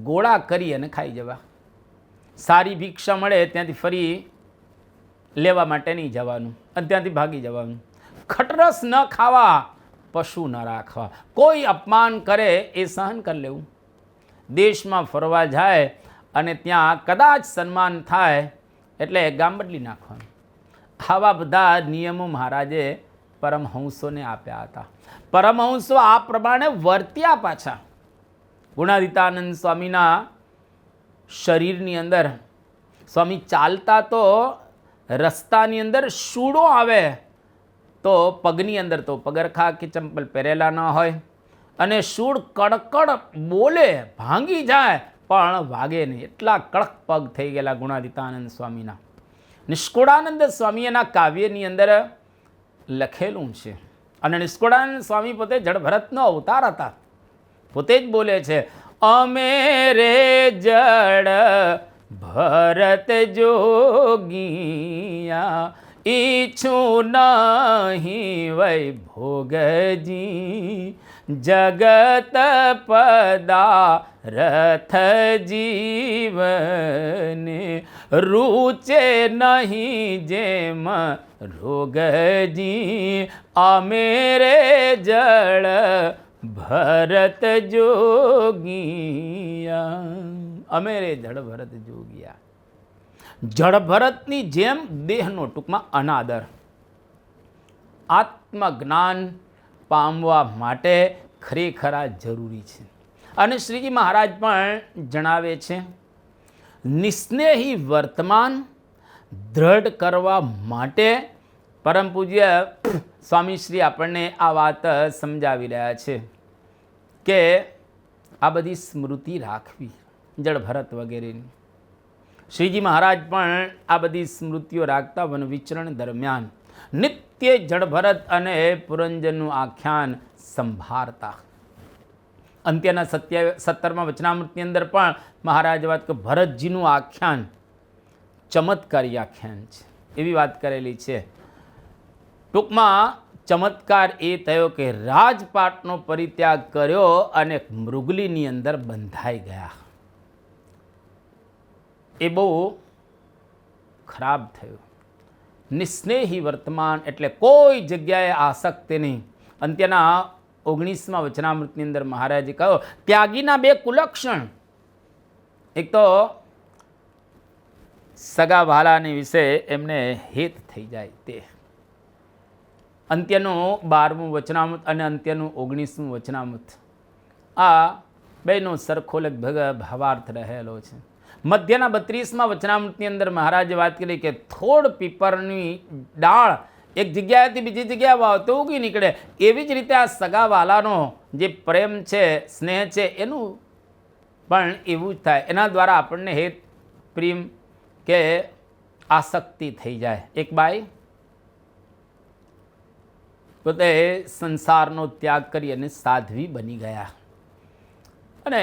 ગોળા કરી અને ખાઈ જવા. સારી ભિક્ષા મળે ત્યાંથી ફરી લેવા માટે નહીં જવાનું અને ત્યાંથી ભાગી જવાનું. ખટરસ ન ખાવા, પશુ ન રાખવા, કોઈ અપમાન કરે એ સહન કરી લેવું. દેશમાં ફરવા જાય અને ત્યાં કદાચ સન્માન થાય એટલે ગામ બદલી નાખવાનું. આવા બધા નિયમો મહારાજે પરમહંસોને આપ્યા હતા. પરમહંસો આ પ્રમાણે વર્ત્યા. પાછા ગુણાતીતાનંદ સ્વામીના શરીરની અંદર સ્વામી ચાલતા તો રસ્તાની અંદર શૂળો આવે તો પગની અંદર તો પગરખા કે ચંપલ પહેરેલા ન હોય અને શૂળ કડકડ બોલે, ભાંગી જાય પણ વાગે નહીં, એટલા કડક પગ થઈ ગયેલા ગુણાતીતાનંદ સ્વામીના. નિષ્કુળાનંદ સ્વામી એના કાવ્યની અંદર લખેલું છે. અને નિષ્કુળાનંદ સ્વામી પોતે જડભરતનો અવતાર હતા. પોતે જ બોલે છે, અમે રે જડ ભરત જોગિયા ઈચ્છું નહીં વૈ ભોગજી, જગત પદારથ જીવને, રૂચે નહીં જેમ રોગજી, અમે રે જળ ભરત જોગિયા, અમે રે જળ ભરત જોગિયા. જળ ભરતની જેમ દેહનો ટૂંકમાં અનાદર, આત્મજ્ઞાન પામવા માટે ખરેખર આ જરૂરી છે. અને શ્રીજી મહારાજ પણ જણાવે છે, નિસ્નેહી વર્તમાન દ્રઢ કરવા માટે પરમ પૂજ્ય સ્વામી શ્રી આપણને આ વાત સમજાવી રહ્યા છે કે આ બધી સ્મૃતિ રાખવી જળ ભરત વગેરેની. શ્રીજી મહારાજ પણ આ બધી સ્મૃતિઓ રાખતા વન વિચરણ દરમિયાન નિત્ય જળભરત અને પુરંજનનું આખ્યાન સંભાળતા. અંત્યના 17મા વચનામૃતની અંદર પણ મહારાજ વાત કે ભરતજીનું આખ્યાન ચમત્કારી આખ્યાન છે એવી વાત કરેલી છે. ટૂંકમાં ચમત્કાર એ થયો કે રાજપાટનો પરિત્યાગ કર્યો અને મૃગલીની અંદર બંધાઈ ગયા. એ બહુ ખરાબ થયું. નિસ્નેહી વર્તમાન એટલે કોઈ જગ્યાએ આસક્તિ નહીં. અંત્યના 19મા વચનામૃતની અંદર મહારાજે કહ્યું ત્યાગીના 2 કુલક્ષણ, એક તો સગા વહાલાની વિશે એમને હેત થઈ જાય તે. અંત્યનું 12મું વચનામૃત અને અંત્યનું 19મું વચનામૃત આ બેનો સરખો લગભગ ભાવાર્થ રહેલો છે. મધ્યના 32મા વચનામૃતની અંદર મહારાજે વાત કરી કે થોડ પીપરની ડાળ એક જગ્યાએથી બીજી જગ્યાએ વાવતો ઉગી નીકળે, એવી જ રીતે આ સગાવાલાનો જે પ્રેમ છે, સ્નેહ છે, એનું પણ એવું જ થાય. એના દ્વારા આપણને હેત પ્રેમ કે આસક્તિ થઈ જાય. એક બાઈ પોતે સંસારનો ત્યાગ કરી અને સાધ્વી બની ગયા અને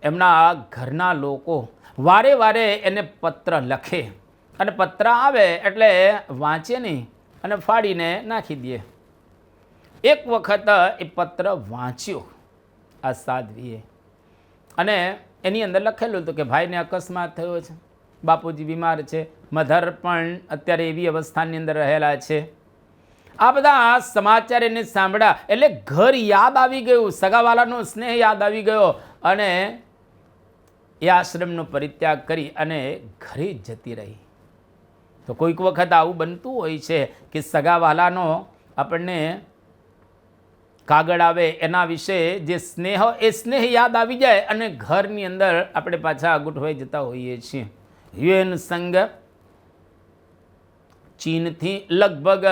એમના ઘરના લોકો વારે વારે એને પત્ર લખે અને પત્ર આવે એટલે વાંચે નહીં અને ફાડીને નાખી દે. એક વખત એ પત્ર વાંચ્યો આ સાધ્વીએ અને એની અંદર લખેલું હતું કે ભાઈને અકસ્માત થયો છે, બાપુજી બીમાર છે, મધર પણ અત્યારે એવી અવસ્થાની અંદર રહેલા છે. આ બધા સમાચાર એને સાંભળ્યા એટલે ઘર યાદ આવી ગયું, સગાવાલાનો સ્નેહ યાદ આવી ગયો અને એ આશ્રમનો પરિત્યાગ કરી અને ઘરે જતી રહી. તો કોઈક વખત આવું બનતું હોય છે કે સગાવાલાનો આપણને કાગળ આવે એના વિશે જે સ્નેહ એ સ્નેહ યાદ આવી જાય અને ઘરની અંદર આપણે પાછા ગોઠવાઈ જતા હોઈએ છીએ. યુએન સંઘ ચીનથી લગભગ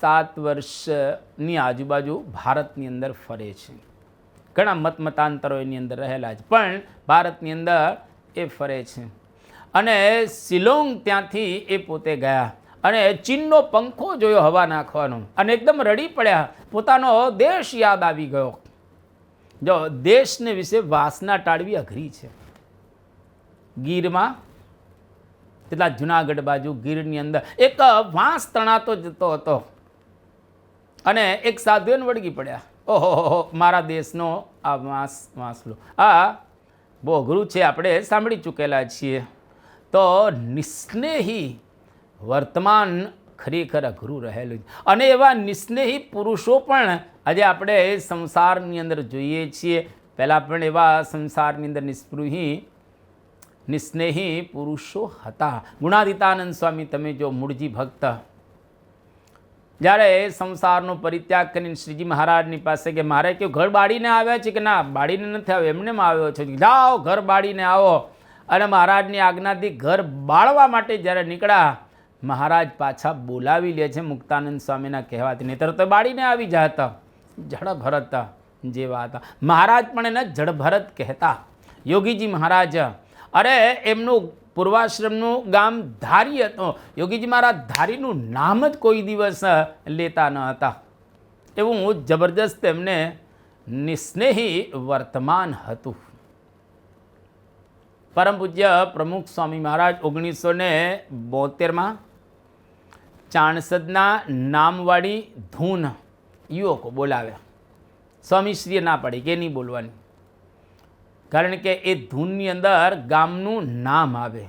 7 વર્ષની આજુબાજુ ભારતની અંદર ફરે છે. ઘણા મતાંતરો એની અંદર રહેલા છે પણ ભારતની અંદર એ ફરે છે. અને શિલોંગ ત્યાંથી એ પોતે ગયા અને ચીનનો પંખો જોયો હવા નાખવાનો અને એકદમ રડી પડ્યા. પોતાનો દેશ યાદ આવી ગયો. જો દેશને વિશે વાસના ટાળવી અઘરી છે. ગીરમાં કેટલા જુનાગઢ બાજુ ગીરની અંદર એક વાંસ તણાતો જતો હતો અને એક સાધુને વળગી પડ્યા. ઓહો, મારા દેશનો આ વાંસલો આ બહુ અઘરું છે, આપણે સાંભળી ચૂકેલા છીએ. તો નિસ્નેહી વર્તમાન ખરેખર અઘરું રહેલું છે અને એવા નિસ્નેહી પુરુષો પણ આજે આપણે સંસારની અંદર જોઈએ છીએ. પહેલાં પણ એવા સંસારની અંદર નિસ્નેહી પુરુષો હતા. ગુણાદિતાનંદ સ્વામી તમે જો મૂળજી ભક્ત જ્યારે સંસારનો પરિત્યાગ કરીને શ્રીજી મહારાજની પાસે કે મારે કેવું ઘર બાળીને આવ્યા છે કે ના બાળીને નથી આવ્યો, એમને આવ્યો છે, જાઓ ઘર બાળીને આવો. અને મહારાજની આજ્ઞાથી ઘર બાળવા માટે જ્યારે નીકળ્યા મહારાજ પાછા બોલાવી લે છે મુક્તાનંદ સ્વામીના કહેવાથી, નહીતર તો બાળીને આવી જતા. જળભરત જેવા હતા મહારાજ પણ એને જળભરત કહેતા. યોગીજી મહારાજ અરે એમનું પૂર્વાશ્રમનું ગામ ધારી હતું. યોગીજી મહારાજ ધારીનું નામ જ કોઈ દિવસ લેતા ન હતા. એવું જબરજસ્ત એમને નિસ્નેહી વર્તમાન હતું. પરમ પૂજ્ય પ્રમુખ સ્વામી મહારાજ 1972માં ચાણસદના નામવાળી ધૂન યુવકો બોલાવ્યા સ્વામીશ્રીએ ના પાડી કે નહીં બોલવાની, કારણ કે એ ધૂનની અંદર ગામનું નામ આવે,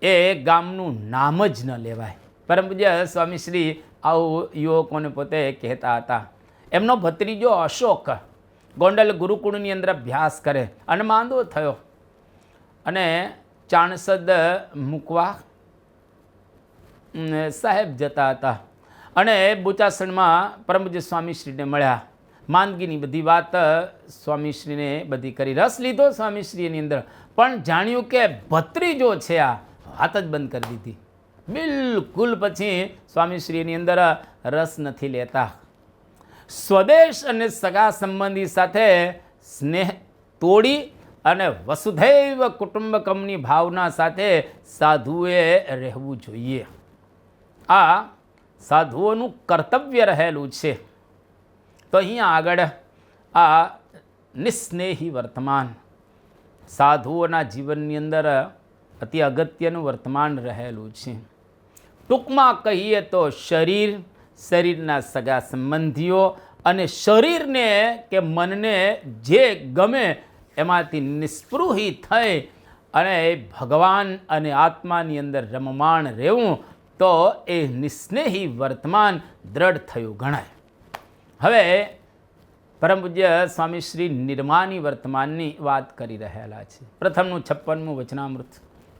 એ ગામનું નામ જ ન લેવાય. પરમ પૂજ્ય સ્વામીશ્રી આવું યુવકોને પોતે કહેતા હતા. એમનો ભત્રીજો અશોક ગોંડલ ગુરુકુળની અંદર અભ્યાસ કરે અને માંદો થયો અને ચાણસદ મૂકવા સાહેબ જતા હતા અને બોચાસણમાં પરમ પૂજ્ય સ્વામીશ્રીને મળ્યા. માંદગીની બધી વાત સ્વામીશ્રીને બધી કરી, રસ લીધો સ્વામીશ્રીની અંદર, પણ જાણ્યું કે ભત્રીજો છે આ, વાત જ બંધ કરી દીધી. બિલકુલ પછી સ્વામીશ્રીની અંદર રસ નથી લેતા. સ્વદેશ અને સગા સંબંધી સાથે સ્નેહ તોડી અને વસુધૈવ કુટુંબકમની ભાવના સાથે સાધુએ રહેવું જોઈએ. આ સાધુઓનું કર્તવ્ય રહેલું છે. તો અહીંયા આગળ આ નિસ્નેહી વર્તમાન સાધુઓના જીવનની અંદર અતિ અગત્યનું વર્તમાન રહેલું છે. ટૂંકમાં કહીએ તો શરીર, શરીરના સગા સંબંધીઓ અને શરીરને કે મનને જે ગમે એમાંથી નિસ્પૃહી થઈ અને ભગવાન અને આત્માની અંદર રમમાણ રહેવું, તો એ નિસ્નેહી વર્તમાન દ્રઢ થયું ગણાય. હવે પરમ પૂજ્ય સ્વામીશ્રી નિર્માની વર્તમાનની વાત કરી રહેલા છે. પ્રથમનું 56મું વચનામૃત,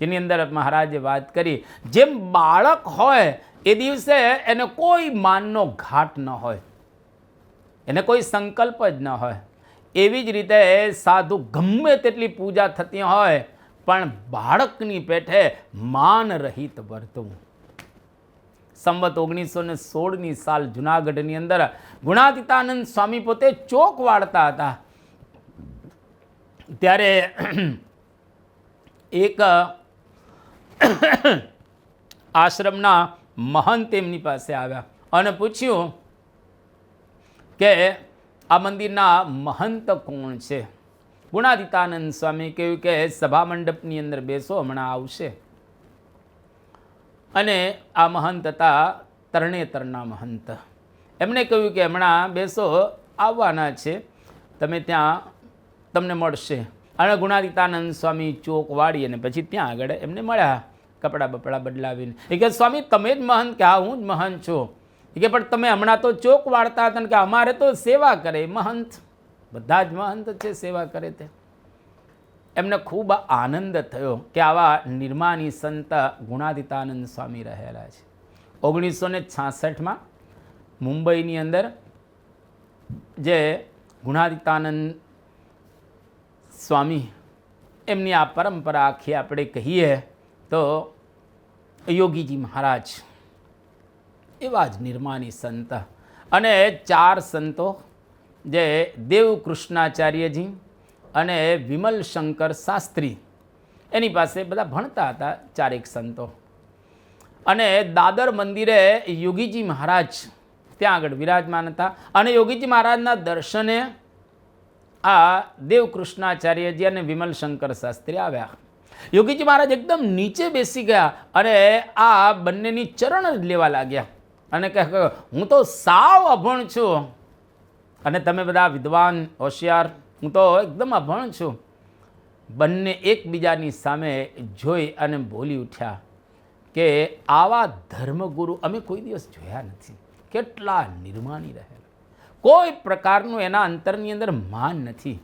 જેની અંદર મહારાજે વાત કરી, જેમ બાળક હોય એ દિવસે એને કોઈ માનનો ઘાટ ન હોય, એને કોઈ સંકલ્પ જ ન હોય, એવી જ રીતે સાધુ ગમે તેટલી પૂજા થતી હોય પણ બાળકની પેઠે માન રહિત વર્તવું. સંવત 1916ની સાલ જુનાગઢની અંદર ગુણાતીતાનંદ સ્વામી પોતે ચોક વાળતા હતા. ત્યારે એક આશ્રમના મહંત એમની પાસે આવ્યા અને પૂછ્યું કે આ મંદિરના મહંત કોણ છે? ગુણાતીતાનંદ સ્વામી કહ્યું કે સભા મંડપની અંદર બેસો, હમણાં આવશે. અને આ મહંત હતા તરણેતરના મહંત. એમણે કહ્યું કે હમણાં બેસો, આવવાના છે, તમે ત્યાં તમને મળશે. અને ગુણાતીતાનંદ સ્વામી ચોક વાળી અને પછી ત્યાં આગળ એમને મળ્યા, કપડાં બપડા બદલાવીને. એ કે સ્વામી તમે જ મહંત? કે હા હું જ મહંત છું. એ કે પણ તમે હમણાં તો ચોક વાળતા હતા ને, કે અમારે તો સેવા કરે મહંત, બધા જ મહંત છે, સેવા કરે તે. એમને ખૂબ આનંદ થયો કે આવા નિર્માની સંત ગુણાતીતાનંદ સ્વામી રહેલા છે. 1966માં મુંબઈની અંદર જે ગુણાતીતાનંદ સ્વામી એમની આ પરંપરા આખી આપણે કહીએ તો યોગીજી મહારાજ એવા જ નિર્માની સંત, અને 4 સંતો જે દેવકૃષ્ણાચાર્યજી અને વિમલ શંકર શાસ્ત્રી એની પાસે બધા ભણતા હતા, 4 સંતો. અને દાદર મંદિરે યોગીજી મહારાજ ત્યાં આગળ વિરાજમાન હતા અને યોગીજી મહારાજના દર્શને આ દેવકૃષ્ણાચાર્યજી અને વિમલ શંકર શાસ્ત્રી આવ્યા. યોગીજી મહારાજ એકદમ નીચે બેસી ગયા અને આ બંનેની ચરણ લેવા લાગ્યા અને કહે હું તો સાવ અભણ છું અને તમે બધા વિદ્વાન હોશિયાર, હું તો એકદમ અભણ છું. બંને એકબીજાની સામે જોઈ અને બોલી ઉઠ્યા કે આવા ધર્મગુરુ અમે કોઈ દિવસ જોયા નથી. કેટલા નિર્માની રહેલા, કોઈ પ્રકારનું એના અંતરની અંદર માન નથી.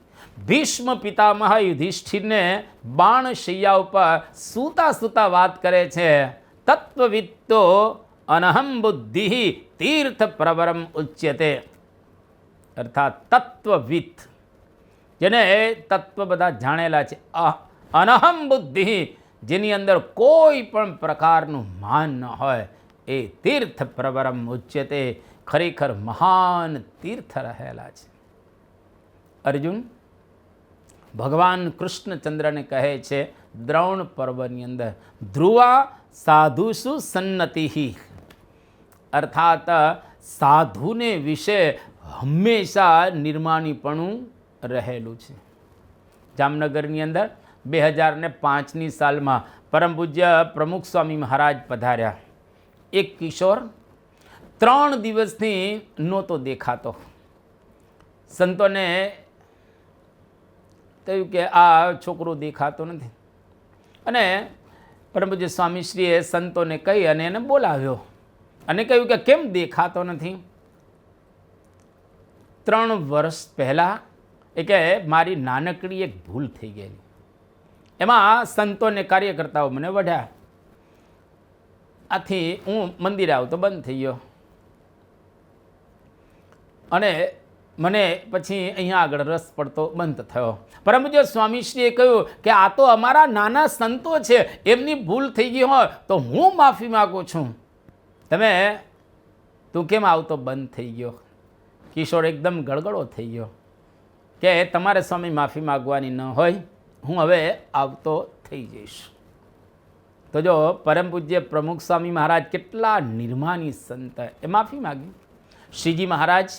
ભીષ્મ પિતામહ યુધિષ્ઠિરને બાણ શૈયા ઉપર સૂતા સૂતા વાત કરે છે, તત્વવિત્તો અનહમ બુદ્ધિ તીર્થ પ્રવરમ ઉચ્યતે. અર્થાત તત્વવિત્ત, જેને તત્વ બધા જાણેલા છે, અનહમ બુદ્ધિ, જેની અંદર કોઈ પણ પ્રકારનું માન ન હોય, એ તીર્થ પ્રવરમ ઉચ્યતે, ખરેખર મહાન તીર્થ રહેલા છે. અર્જુન ભગવાન કૃષ્ણચંદ્રને કહે છે દ્રોણ પર્વની અંદર, ધ્રુવા સાધુસુ સન્નતિ, અર્થાત સાધુને વિશે હંમેશા નિર્માણીપણું રહેલું છે. જામનગરની અંદર 2005ની સાલમાં પરમ પૂજ્ય પ્રમુખ સ્વામી મહારાજ પધાર્યા. એક કિશોર 3 દિવસથી નહોતો દેખાતો, સંતોને કહ્યું કે આ છોકરો દેખાતો નથી, અને પરમ પૂજ્ય સ્વામીશ્રીએ સંતોને કહી અને એને બોલાવ્યો અને કહ્યું કે કેમ દેખાતો નથી? 3 વર્ષ પહેલાં એ કે મારી નાનકડી એક ભૂલ થઈ ગયેલી, એમાં સંતોને કાર્યકર્તાઓ મને વઢ્યા, આથી હું મંદિરે આવતો બંધ થઈ ગયો, અને મને પછી અહીંયા આગળ રસ પડતો બંધ થયો. પરમ પૂજ્ય સ્વામીશ્રીએ કહ્યું કે આ તો અમારા નાના સંતો છે, એમની ભૂલ થઈ ગઈ હોય તો હું માફી માગું છું, તું કેમ આવતો બંધ થઈ ગયો? કિશોર એકદમ ગળગળો થઈ ગયો કે તમારે સ્વામી માફી માગવાની ન હોય, હું હવે આવતો થઈ જઈશ. તો જો પરમ પૂજ્ય પ્રમુખ સ્વામી મહારાજ કેટલા નિર્માની સંત, એ માફી માગી. શ્રીજી મહારાજ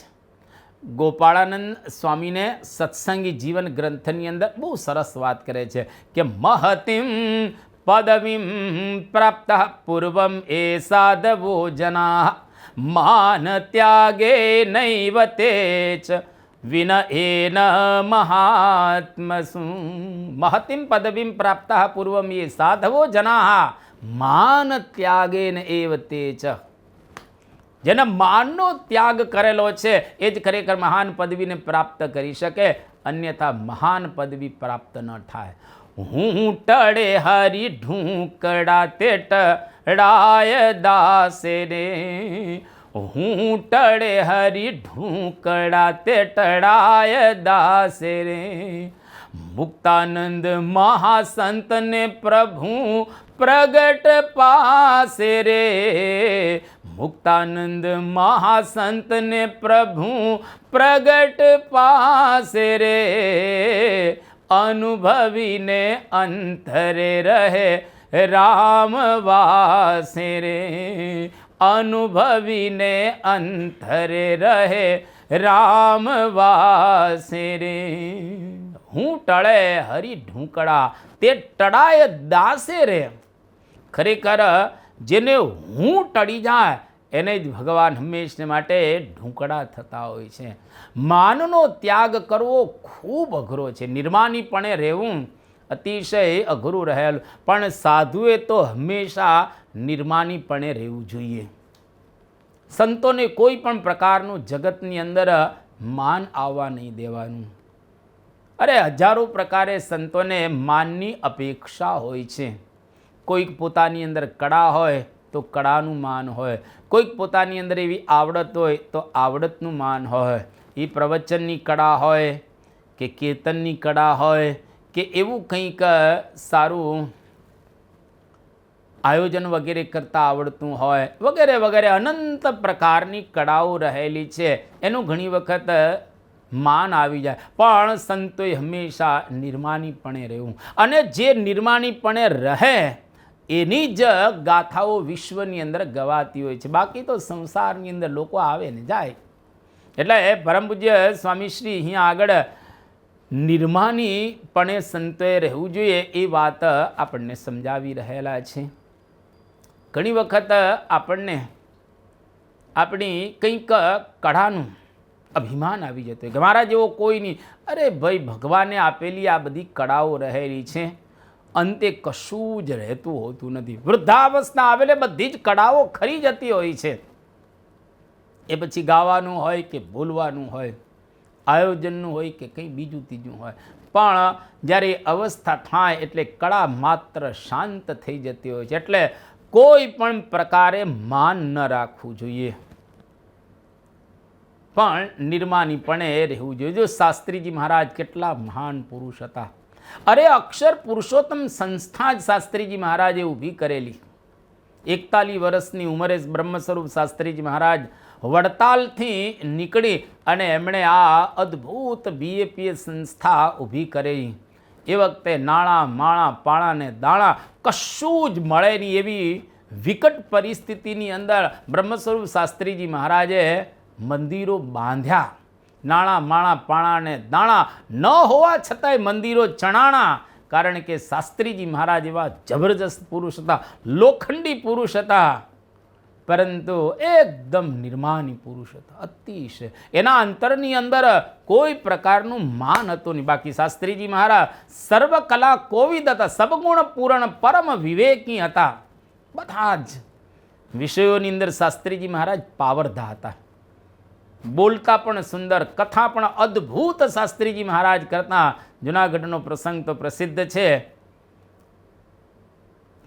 ગોપાળાનંદ સ્વામીને સત્સંગી જીવન ગ્રંથની અંદર બહુ સરસ વાત કરે છે કે મહતિમ પદવીમ પ્રાપ્ત પૂર્વમ એ સાધવો જના માન ત્યાગે નૈવ તેચ વિન એન મહાત્મસુ. મહતિમ પદવીમ પ્રાપ્ત પૂર્વમ એ સાધવો જના માન ત્યાગેન એવ તેચ. જેને માનનો ત્યાગ કરેલો છે એ જ ખરેખર મહાન પદવીને પ્રાપ્ત કરી શકે, અન્યથા મહાન પદવી પ્રાપ્ત ન થાય. હું ટળે હરી ઢૂંકડા તે ટળાય દાસે રે, હું ટળે હરી ઢૂંકડા તે ટળાય દાસે રે. મુક્તાનંદ મહાસંતને પ્રભુ પ્રગટ પાસે રે, મુક્તાનંદ મહાસંતને પ્રભુ પ્રગટ પાસે રે. અનુભવીને અંતરે રહે રામ વાસે રે, અનુભવીને અંતરે રહે રામ વાસે રે. હું ટળે હરી ઢૂંકડા તે ટળાય દાસે રે. ખરેખર જેને હું ટળી જાય એને જ ભગવાન હંમેશને માટે ઢૂંકડા થતા હોય છે. માનનો ત્યાગ કરવો ખૂબ અઘરો છે, નિર્માનીપણે રહેવું અતિશય અઘરું રહેલું, પણ સાધુએ તો હંમેશા નિર્માનીપણે રહેવું જોઈએ. સંતોને કોઈ પણ પ્રકારનું જગતની અંદર માન આવવા નહીં દેવાનું. અરે હજારો પ્રકારે સંતોને માનની અપેક્ષા હોય છે. કોઈક પોતાની અંદર કળા હોય તો કળાનું માન હોય, કોઈક પોતાની અંદર એવી આવડત હોય તો આવડતનું માન હોય. એ પ્રવચનની કળા હોય કે કીર્તનની કળા હોય કે એવું કંઈક સારું આયોજન વગેરે કરતાં આવડતું હોય, વગેરે વગેરે અનંત પ્રકારની કળાઓ રહેલી છે, એનું ઘણી વખત માન આવી જાય. પણ સંતોએ હંમેશા નિર્માનીપણે રહેવું, અને જે નિર્માનીપણે રહે એની જ ગાથાઓ વિશ્વની અંદર ગવાતી હોય છે. બાકી તો સંસારની અંદર લોકો આવે ને જાય. એટલે પરમ પૂજ્ય સ્વામીશ્રી અહીંયા આગળ નિર્માનીપણે સંતોએ રહેવું જોઈએ એ વાત આપણને સમજાવી રહેલા છે. ઘણી વખત આપણને આપણી કંઈક કળાનું અભિમાન આવી જતું કે મારા જેવો કોઈ નહીં. અરે ભાઈ, ભગવાને આપેલી આ બધી કળાઓ રહેલી છે, અંતે કશું જ રહેતું હોતું નથી. વૃદ્ધાવસ્થા આવેલે બધી જ કળાઓ ખરી જતી હોય છે. એ પછી ગાવાનું હોય કે બોલવાનું હોય, આયોજનનું હોય કે કંઈ બીજું ત્રીજું હોય, પણ જ્યારે અવસ્થા થાય એટલે કળા માત્ર શાંત થઈ જતી હોય છે. એટલે કોઈ પણ પ્રકારે માન ન રાખવું જોઈએ, પણ નિર્માનીપણે રહેવું જોઈએ. જો શાસ્ત્રીજી મહારાજ કેટલા મહાન પુરુષ હતા. અરે અક્ષર પુરુષોત્તમ સંસ્થા જ શાસ્ત્રીજી મહારાજે ઊભી કરેલી. 41 વર્ષની ઉંમરે બ્રહ્મ સ્વરૂપ શાસ્ત્રીજી મહારાજ વડતાલથી નીકળી અને એમણે આ અદ્ભુત BAPS સંસ્થા ઊભી કરી. એ વખતે નાણાં માણા પાણા ને દાણા કશું જ મળે નહીં એવી વિકટ પરિસ્થિતિની અંદર બ્રહ્મ સ્વરૂપ શાસ્ત્રીજી મહારાજે મંદિરો બાંધ્યા. નાણાં માણા પાણા ને દાણા ન હોવા છતાંય મંદિરો ચણાણા. કારણ કે શાસ્ત્રીજી મહારાજ એવા જબરજસ્ત પુરુષ હતા, લોખંડી પુરુષ હતા. પરંતુ એકદમ નિર્માની પુરુષ હતા, અતિશય. એના અંતરની અંદર કોઈ પ્રકારનું માન હતું નહીં. બાકી શાસ્ત્રીજી મહારાજ સર્વકલા કોવિદ હતા, સબગુણ પૂર્ણ પરમ વિવેકી હતા. બધા જ વિષયોની અંદર શાસ્ત્રીજી મહારાજ પાવરધા હતા. બોલતા પણ સુંદર, કથા પણ અદ્ભુત શાસ્ત્રીજી મહારાજ કરતા. જુનાગઢનો પ્રસંગ તો પ્રસિદ્ધ છે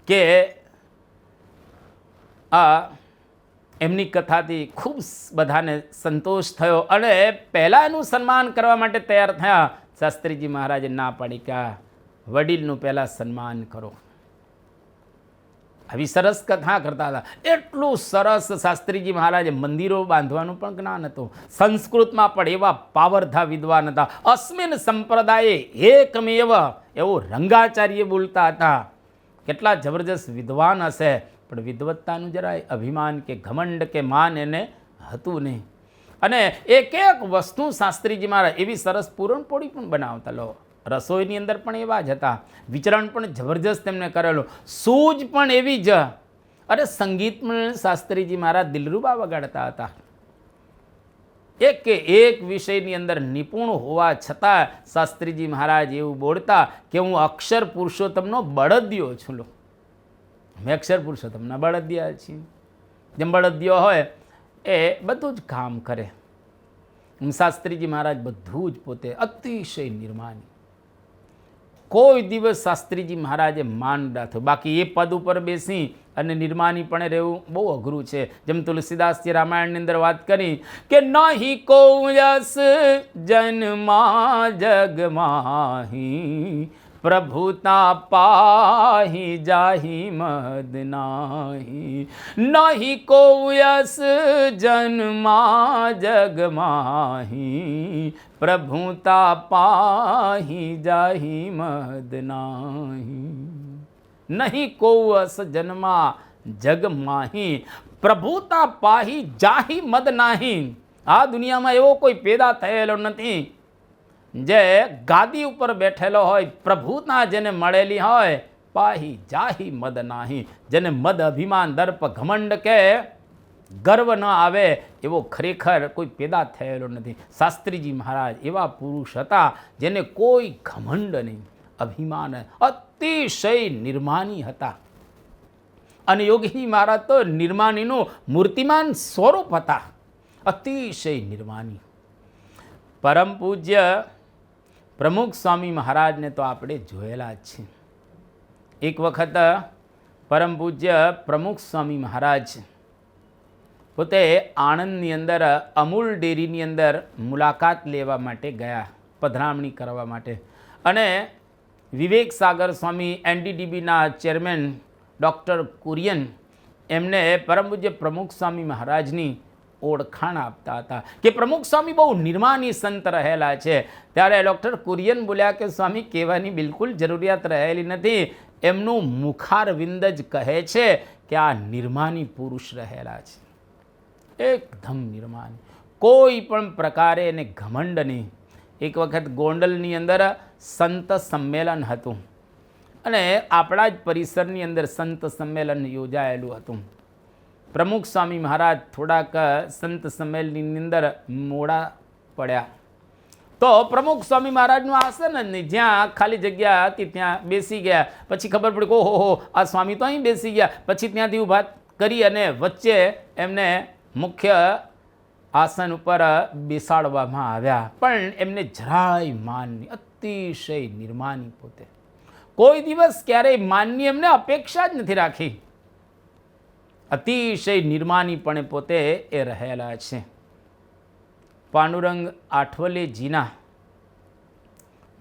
કે એમની કથાથી ખૂબ બધાને સંતોષ થયો અને પહેલાં એનું સન્માન કરવા માટે તૈયાર થયા. શાસ્ત્રીજી મહારાજે ના પાડી કે વડીલનું પહેલાં સન્માન કરો. આવી સરસ કથા કરતા હતા. એટલું સરસ શાસ્ત્રીજી મહારાજે મંદિરો બાંધવાનું પણ જ્ઞાન હતું. સંસ્કૃતમાં પણ એવા પાવરધા વિદ્વાન હતા. અસ્મિન સંપ્રદાયે એકમેવ એવું રંગાચાર્ય બોલતા હતા. કેટલા જબરજસ્ત વિદ્વાન હશે, પણ વિદ્વત્તાનું જરાય અભિમાન કે ઘમંડ કે માન એને હતું નહીં. અને એક એક વસ્તુ શાસ્ત્રીજી મહારાજ એવી સરસ પૂરણપોળી પણ બનાવતા. લો, રસોઈની અંદર પણ એવા જ હતા. વિચરણ પણ જબરજસ્ત એમને કરેલો. સૂઝ પણ એવી જ. અરે સંગીત પણ શાસ્ત્રીજી મહારાજ દિલરૂબા વગાડતા હતા. એક કે એક વિષયની અંદર નિપુણ હોવા છતાં શાસ્ત્રીજી મહારાજ એવું બોલતા કે હું અક્ષર પુરુષોત્તમનો બળદિયો છું. લો, અમે અક્ષર પુરુષોત્તમના બળદિયા છીએ. જેમ બળદિયો હોય એ બધું જ કામ કરે, શાસ્ત્રીજી મહારાજ બધું જ પોતે અતિશય નિર્માની. કોઈ દિવસ શાસ્ત્રીજી મહારાજે માન રાખ્યું. બાકી એ પદ ઉપર બેસી અને નિર્માની પણ રહેવું બહુ અઘરું છે. જેમ તુલસીદાસજી રામાયણની અંદર વાત કરી કે નહીં કો યસ જન્મા જગમાહી પ્રભુતા પાહી જાહી મદ નાહી. નહીં કો યસ જન્મા જગમાહી પ્રભુતા પાહી જાહી મદ નાહી. નહીં કો યસ જન્મા જગમાહી પ્રભુતા પાહી જાહી મદ નાહી. આ દુનિયામાં એવો કોઈ પેદા થયેલો નથી જે ગાદી ઉપર બેઠેલો હોય, પ્રભુતા જેને મળેલી હોય, પાહી જાહી મદ નાહી. જેને મદ, અભિમાન, દર્પ, ઘમંડ કે ગર્વ ન આવે એવો ખરેખર કોઈ પેદા થયેલો નથી. શાસ્ત્રીજી મહારાજ એવા પુરુષ હતા જેને કોઈ ઘમંડ નહીં, અભિમાન, અતિશય નિર્માની હતા. અને યોગીજી મહારાજ તો નિર્માનીનું મૂર્તિમાન સ્વરૂપ હતા, અતિશય નિર્માની. પરમ પૂજ્ય પ્રમુખ સ્વામી મહારાજને તો આપણે જોયેલા જ છે. એક વખત પરમ પૂજ્ય પ્રમુખ સ્વામી મહારાજ પોતે આણંદની અંદર અમૂલ ડેરીની અંદર મુલાકાત લેવા માટે ગયા, પધરામણી કરવા માટે. અને વિવેક સાગર સ્વામી, એનડીડીબીના ચેરમેન ડૉક્ટર કુરિયન, એમને પરમ પૂજ્ય પ્રમુખ સ્વામી મહારાજની ઓળખાણ આપતા હતા કે પ્રમુખ સ્વામી બહુ નિર્માની સંત રહેલા છે. ત્યારે ડૉક્ટર કુરિયન બોલ્યા કે સ્વામી, કહેવાની બિલકુલ જરૂરિયાત રહેલી નથી. એમનું મુખારવિંદ જ કહે છે કે આ નિર્માની પુરુષ રહેલા છે, એકદમ નિર્માની, કોઈ પણ પ્રકારે એને ઘમંડ નહીં. એક વખત ગોંડલની અંદર સંત સંમેલન હતું અને આપણા જ પરિસરની અંદર સંત સંમેલન યોજાયેલું હતું. પ્રમુખ સ્વામી મહારાજ થોડાક સંત સંમેલનની અંદર મોડા પડ્યા તો પ્રમુખ સ્વામી મહારાજનું આસન જ નહીં, જ્યાં ખાલી જગ્યા હતી ત્યાં બેસી ગયા. પછી ખબર પડી કે ઓહો, આ સ્વામી તો અહીં બેસી ગયા. પછી ત્યાંથી ઊભા કરી અને વચ્ચે એમને મુખ્ય આસન ઉપર બેસાડવામાં આવ્યા. પણ એમને જરાય માન નહીં, અતિશય નિર્માની પોતે. કોઈ દિવસ ક્યારેય માનની એમને અપેક્ષા જ નથી રાખી. અતિશય નિર્માનીપણે પોતે એ રહેલા છે. પાંડુરંગ આઠવલેજીના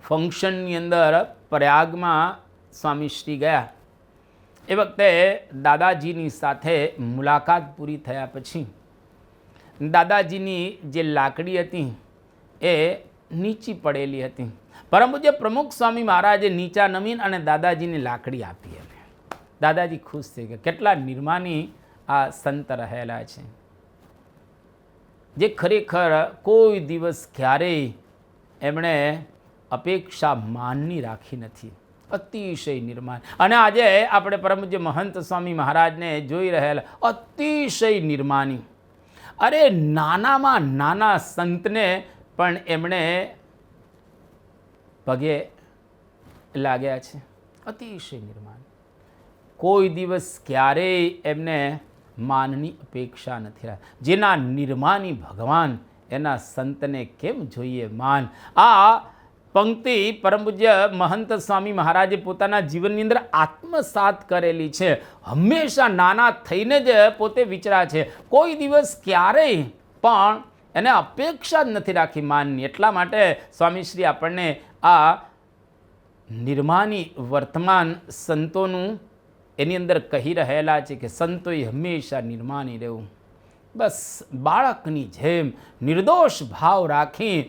ફંક્શનની અંદર પ્રયાગમાં સ્વામીશ્રી ગયા. એ વખતે દાદાજીની સાથે મુલાકાત પૂરી થયા પછી દાદાજીની જે લાકડી હતી એ નીચી પડેલી હતી. પરમ પૂજ્ય પ્રમુખ સ્વામી મહારાજે નીચા નમીન અને દાદાજીની લાકડી આપી. એને દાદાજી ખુશ થઈ ગયા. કેટલા નિર્માની આ સંત રહેલા છે, જે ખરેખર કોઈ દિવસ ક્યારેય એમણે અપેક્ષા માનની રાખી નથી. અતિશય નિર્માણ. અને આજે આપણે પરમ પૂજ્ય મહંત સ્વામી મહારાજને જોઈ રહેલા અતિશય નિર્માની. અરે નાનામાં નાના સંતને પણ એમણે પગે લાગ્યા છે. અતિશય નિર્માણ. કોઈ દિવસ ક્યારેય એમને માનની અપેક્ષા નથી રાખી. જેના નિર્માની ભગવાન એના સંતને કેમ જોઈએ માન? આ પંક્તિ પરમ પૂજ્ય મહંત સ્વામી મહારાજે પોતાના જીવનની અંદર આત્મસાત કરેલી છે. હંમેશા નાના થઈને જ પોતે વિચરા છે. કોઈ દિવસ ક્યારેય પણ એને અપેક્ષા જ નથી રાખી માનની. એટલા માટે સ્વામીશ્રી આપણને આ નિર્માની વર્તમાન સંતોનું એની અંદર કહી રહેલા છે કે સંતોએ હંમેશા નિર્માની રહેવું. બસ બાળકની જેમ નિર્દોષ ભાવ રાખી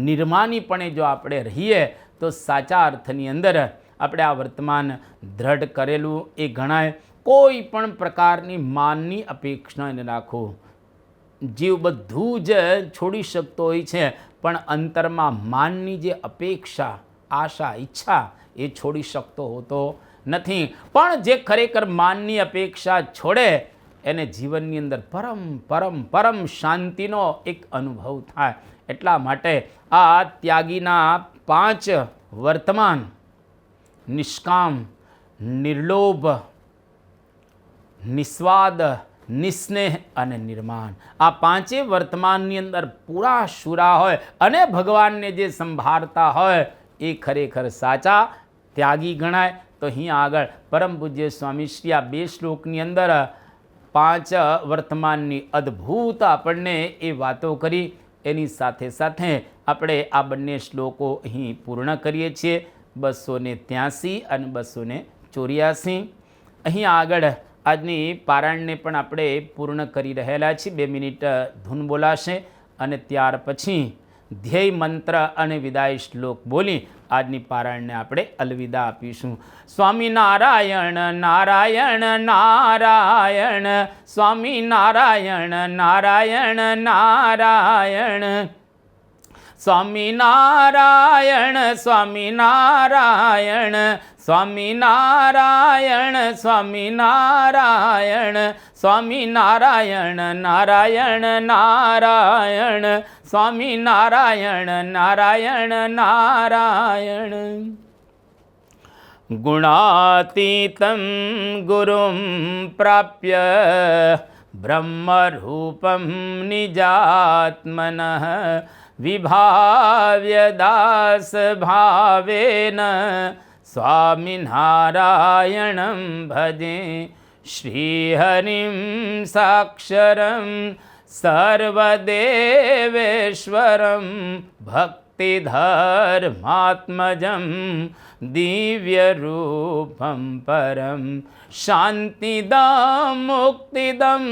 નિર્માનીપણે જો આપણે રહીએ તો સાચા અર્થની અંદર આપણે આ વર્તમાન દ્રઢ કરેલું એ ગણાય. કોઈ પણ પ્રકારની માનની અપેક્ષા ન રાખો. જીવ બધું જ છોડી શકતો હોય છે, પણ અંતરમાં માનની જે અપેક્ષા, આશા, ઈચ્છા એ છોડી શકતો હોતો નથી. પણ જે ખરેખર માનની અપેક્ષા છોડે એને જીવનની અંદર પરમ પરમ પરમ શાંતિનો એક અનુભવ થાય. એટલા માટે આ ત્યાગીના 5 વર્તમાન નિષ્કામ, નિર્લોભ, નિસ્વાદ, નિસ્નેહ અને નિર્માણ, આ 5 વર્તમાનની અંદર પૂરા શુરા હોય અને ભગવાનને જે સંભાળતા હોય એ ખરેખર સાચા ત્યાગી ગણાય. તો અહીંયા આગળ પરમ પૂજ્ય સ્વામીશ્રી આ 2 શ્લોકની અંદર 5 વર્તમાનની અદ્ભુત આપણને એ વાતો કરી. એની સાથે સાથે આપણે આ બંને શ્લોકો અહીં પૂર્ણ કરીએ છીએ. 283 અને 284. અહીં આગળ આજની પારાયણને પણ આપણે પૂર્ણ કરી રહેલા છીએ. 2 મિનિટ ધૂન બોલાશે અને ત્યાર પછી ધ્યેય મંત્ર અને વિદાય શ્લોક બોલી આજની પારાયણને આપણે અલવિદા આપીશું. સ્વામી નારાયણ નારાયણ નારાયણ, સ્વામી નારાયણ નારાયણ નારાયણ, સ્વામી નારાયણ સ્વામી નારાયણ, સ્વામી નારાયણ સ્વામી નારાયણ, સ્વામી નારાયણ નારાયણ નારાયણ, સ્વામી નારાયણ નારાયણ નારાયણ. ગુણાતીતં ગુરું પ્રાપ્ય બ્રહ્મરૂપં નિજાત્મનઃ વિભાવ્ય દાસ ભાવેન સ્વામિનારાયણં ભજે. શ્રીહરિં સાક્ષરં સર્વદેવેશ્વરં ભક્તિધર્માત્મજં દિવ્યરૂપં પરમ શાંતિદં મુક્તિદં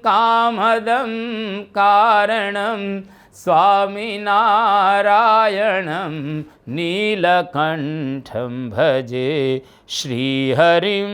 કામદં કારણં સ્વામિનારાયણં નીલકંઠં ભજે. શ્રીહરિં.